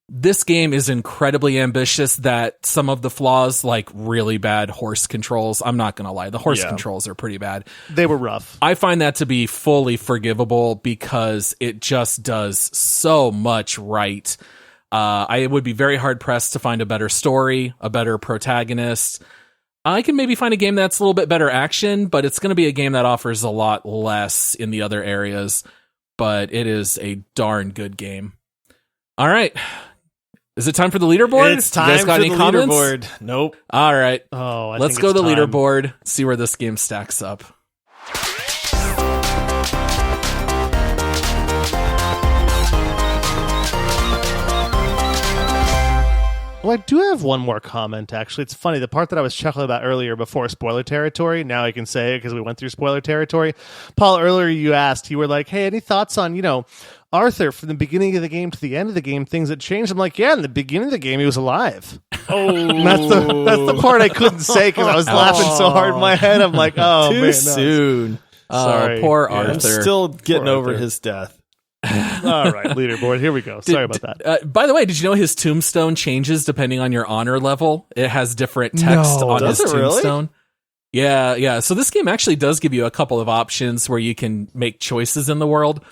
This game is incredibly ambitious. That some of the flaws, like really bad horse controls, I'm not going to lie, the horse controls are pretty bad. They were rough. I find that to be fully forgivable because it just does so much right. I would be very hard-pressed to find a better story, a better protagonist. I can maybe find a game that's a little bit better action, but it's going to be a game that offers a lot less in the other areas. But it is a darn good game. All right. Is it time for the leaderboard? It's time for the leaderboard. Nope. All right. Let's go to the leaderboard, see where this game stacks up. Well, I do have one more comment, actually. It's funny. The part that I was chuckling about earlier before spoiler territory, now I can say it because we went through spoiler territory. Paul, earlier you were like, hey, any thoughts on, Arthur from the beginning of the game to the end of the game, things that changed? I'm like, yeah, in the beginning of the game, he was alive. Oh. that's the part I couldn't say because I was laughing so hard in my head. I'm like, oh, too man, soon. Sorry. Poor Arthur. I'm still getting over his death. All right, leaderboard. Here we go. Sorry about that. By the way, did you know his tombstone changes depending on your honor level? It has different text on his tombstone. Really? Yeah. So this game actually does give you a couple of options where you can make choices in the world.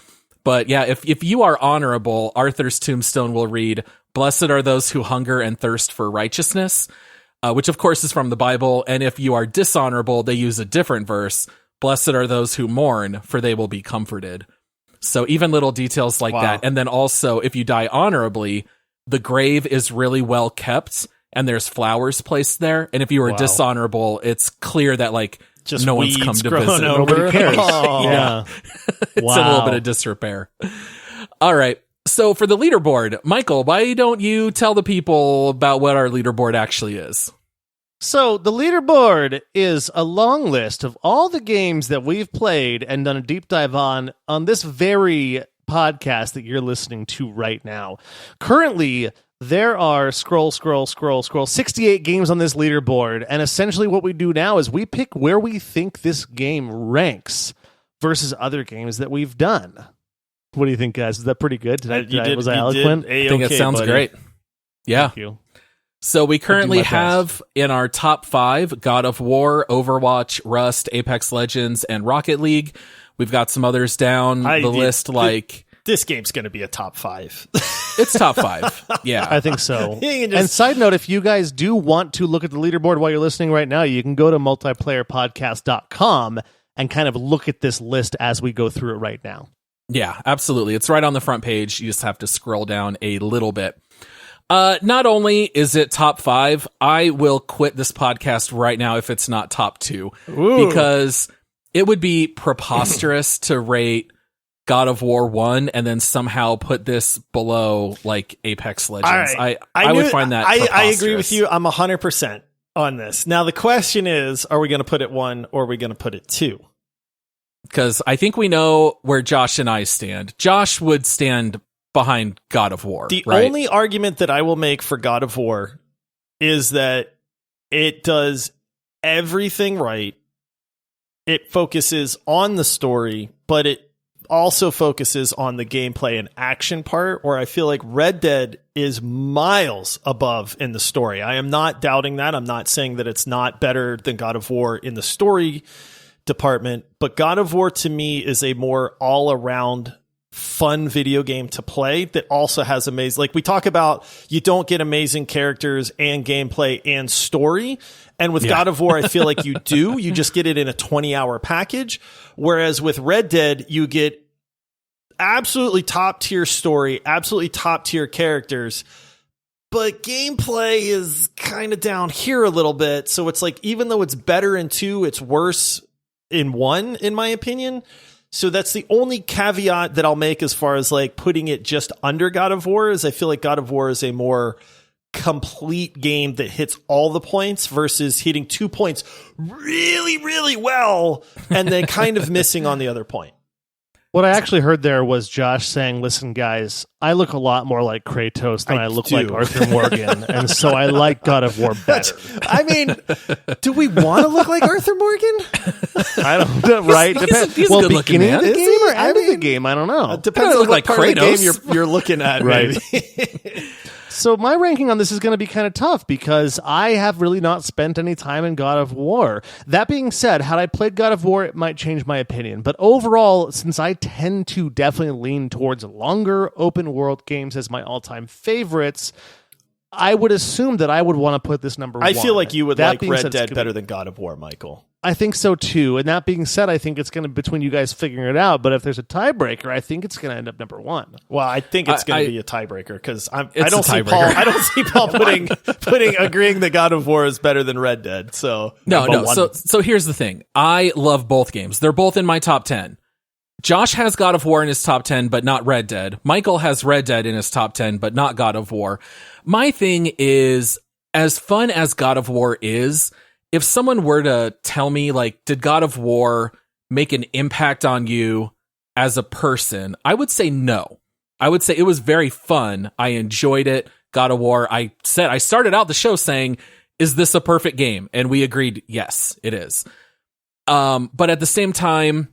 But yeah, if you are honorable, Arthur's tombstone will read, "Blessed are those who hunger and thirst for righteousness," which of course is from the Bible. And if you are dishonorable, they use a different verse, "Blessed are those who mourn, for they will be comforted." So even little details like that. And then also, if you die honorably, the grave is really well kept and there's flowers placed there. And if you are dishonorable, it's clear that just no one's come to visit. Nobody cares. Yeah. It's a little bit of disrepair. All right. So for the leaderboard, Michael, why don't you tell the people about what our leaderboard actually is? So the leaderboard is a long list of all the games that we've played and done a deep dive on this very podcast that you're listening to right now. Currently, there are scroll 68 games on this leaderboard, and essentially what we do now is we pick where we think this game ranks versus other games that we've done. What do you think, guys? Is that pretty good? Was I eloquent? I think it sounds great. Yeah. Thank you. So we currently have in our top 5 God of War, Overwatch, Rust, Apex Legends, and Rocket League. We've got some others down the list this game's going to be a top 5. It's top 5. Yeah. I think so. And side note, if you guys do want to look at the leaderboard while you're listening right now, you can go to multiplayerpodcast.com and kind of look at this list as we go through it right now. Yeah, absolutely. It's right on the front page. You just have to scroll down a little bit. Not only is it top 5, I will quit this podcast right now if it's not top 2. Ooh. Because it would be preposterous to rate God of War 1 and then somehow put this below Apex Legends. Right. I would find that I agree with you. I'm 100% on this. Now the question is, are we going to put it 1 or are we going to put it 2? Because I think we know where Josh and I stand. Josh would stand behind God of War. The right? only argument that I will make for God of War is that it does everything right. It focuses on the story, but it also focuses on the gameplay and action part, where I feel like Red Dead is miles above in the story. I am not doubting that. I'm not saying that it's not better than God of War in the story department, but God of War to me is a more all-around fun video game to play that also has amazing, like we talk about, you don't get amazing characters and gameplay and story. And with God of War, I feel like you do. You just get it in a 20-hour package. Whereas with Red Dead, you get absolutely top-tier story, absolutely top-tier characters, but gameplay is kind of down here a little bit. So it's like, even though it's better in 2, it's worse in 1, in my opinion. So that's the only caveat that I'll make as far as like putting it just under God of War, is I feel like God of War is a more complete game that hits all the points versus hitting 2 points really, really well and then kind of missing on the other point. What I actually heard there was Josh saying, listen, guys, I look a lot more like Kratos than I look like Arthur Morgan, and so I like God of War better. I mean, do we want to look like Arthur Morgan? I don't know, right? He's a good-looking beginning of man. the game or end of the game? I don't know. Depends on what like part of the game Kratos. you're looking at, Right. maybe. So my ranking on this is going to be kind of tough because I have really not spent any time in God of War. That being said, had I played God of War, it might change my opinion. But overall, since I tend to definitely lean towards longer open world games as my all-time favorites, I would assume that I would want to put this number one. I feel like you would That like being Red said, Dead better than God of War, Michael. I think so too. And that being said, I think it's going to, between you guys figuring it out, but if there's a tiebreaker, I think it's going to end up number one. Well, I think it's going to be a tiebreaker because I It's don't a see tiebreaker. Paul. I don't see Paul putting agreeing that God of War is better than Red Dead. So No. So here's the thing. I love both games. They're both in my top 10. Josh has God of War in his top 10, but not Red Dead. Michael has Red Dead in his top 10, but not God of War. My thing is, as fun as God of War is, if someone were to tell me, like, did God of War make an impact on you as a person? I would say no. I would say it was very fun. I enjoyed it. God of War, I started out the show saying, is this a perfect game? And we agreed, yes, it is. But at the same time,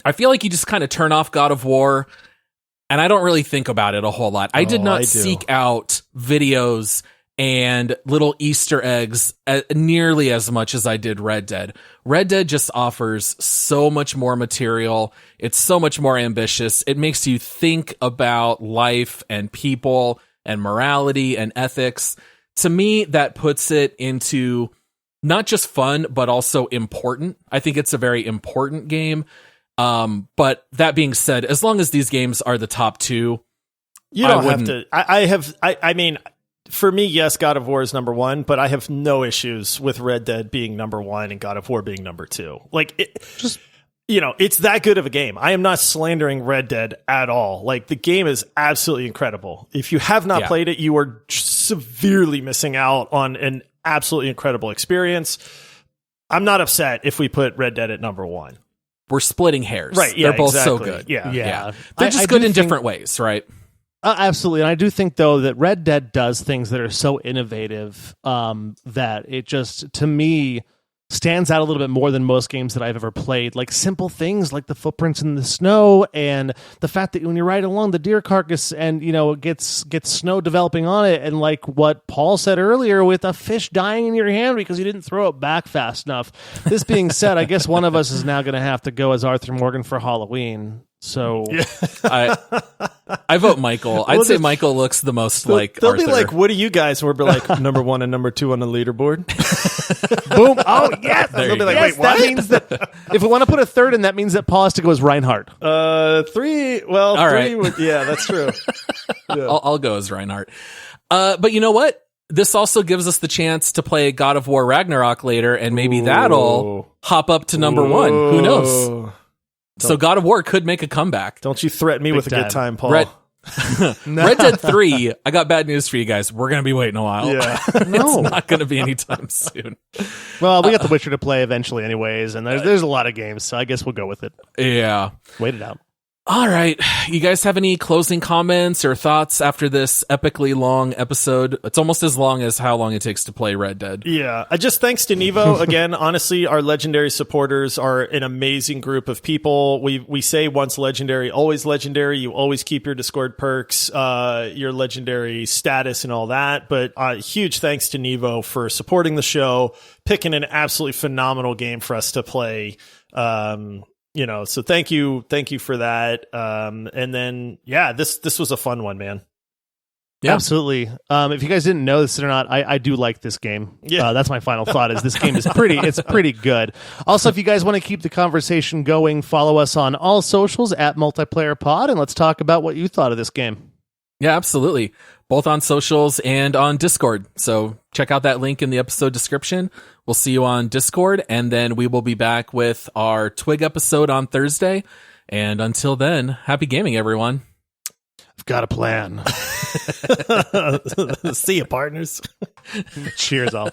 I feel like you just kind of turn off God of War, and I don't really think about it a whole lot. I did not seek out videos and little Easter eggs nearly as much as I did Red Dead. Red Dead just offers so much more material. It's so much more ambitious. It makes you think about life and people and morality and ethics. To me, that puts it into not just fun, but also important. I think it's a very important game. But that being said, as long as these games are the top two, you don't have to. I mean, for me, yes, God of War is number one, but I have no issues with Red Dead being number one and God of War being number two. Like, it's that good of a game. I am not slandering Red Dead at all. Like, the game is absolutely incredible. If you have not played it, you are severely missing out on an absolutely incredible experience. I'm not upset if we put Red Dead at number one. We're splitting hairs. Right. Yeah, they're both exactly. so good. Yeah. They're just good in different ways, right? Absolutely. And I do think, though, that Red Dead does things that are so innovative that it just, to me, stands out a little bit more than most games that I've ever played. Like simple things like the footprints in the snow and the fact that when you're riding along the deer carcass and, it gets snow developing on it, and like what Paul said earlier with a fish dying in your hand because you didn't throw it back fast enough. This being said, I guess one of us is now going to have to go as Arthur Morgan for Halloween. So I vote Michael. I'd say Michael looks the most like they'll Arthur. be like, what are you guys? We'll be like, number one and number two on the leaderboard. Boom. Oh, yes. They'll be like, yes, wait, what? That means that if we want to put a third in, that means that Paul has to go as Reinhardt. Three. Well, all three. right. Yeah, that's true. Yeah. I'll go as Reinhardt. But you know what? This also gives us the chance to play God of War Ragnarok later, and maybe that'll hop up to number one. Who knows? So God of War could make a comeback. Don't you threaten me with a good time, Paul. Red Dead 3, I got bad news for you guys. We're going to be waiting a while. Yeah. It's not going to be anytime soon. Well, we got The Witcher to play eventually anyways, and there's a lot of games, so I guess we'll go with it. Yeah. Wait it out. All right. You guys have any closing comments or thoughts after this epically long episode? It's almost as long as how long it takes to play Red Dead. Yeah. Just thanks to Nevo. Again, honestly, our legendary supporters are an amazing group of people. We say once legendary, always legendary. You always keep your Discord perks, your legendary status and all that. But huge thanks to Nevo for supporting the show, picking an absolutely phenomenal game for us to play. So thank you for that. And then, this was a fun one, man. Yeah. Absolutely. If you guys didn't know this or not, I do like this game. Yeah. That's my final thought is this game is it's pretty good. Also, if you guys want to keep the conversation going, follow us on all socials at MultiplayerPod, and let's talk about what you thought of this game. Yeah, absolutely. Both on socials and on Discord. So check out that link in the episode description. We'll see you on Discord, and then we will be back with our Twig episode on Thursday. And until then, happy gaming, everyone. I've got a plan. See you, partners. Cheers, all.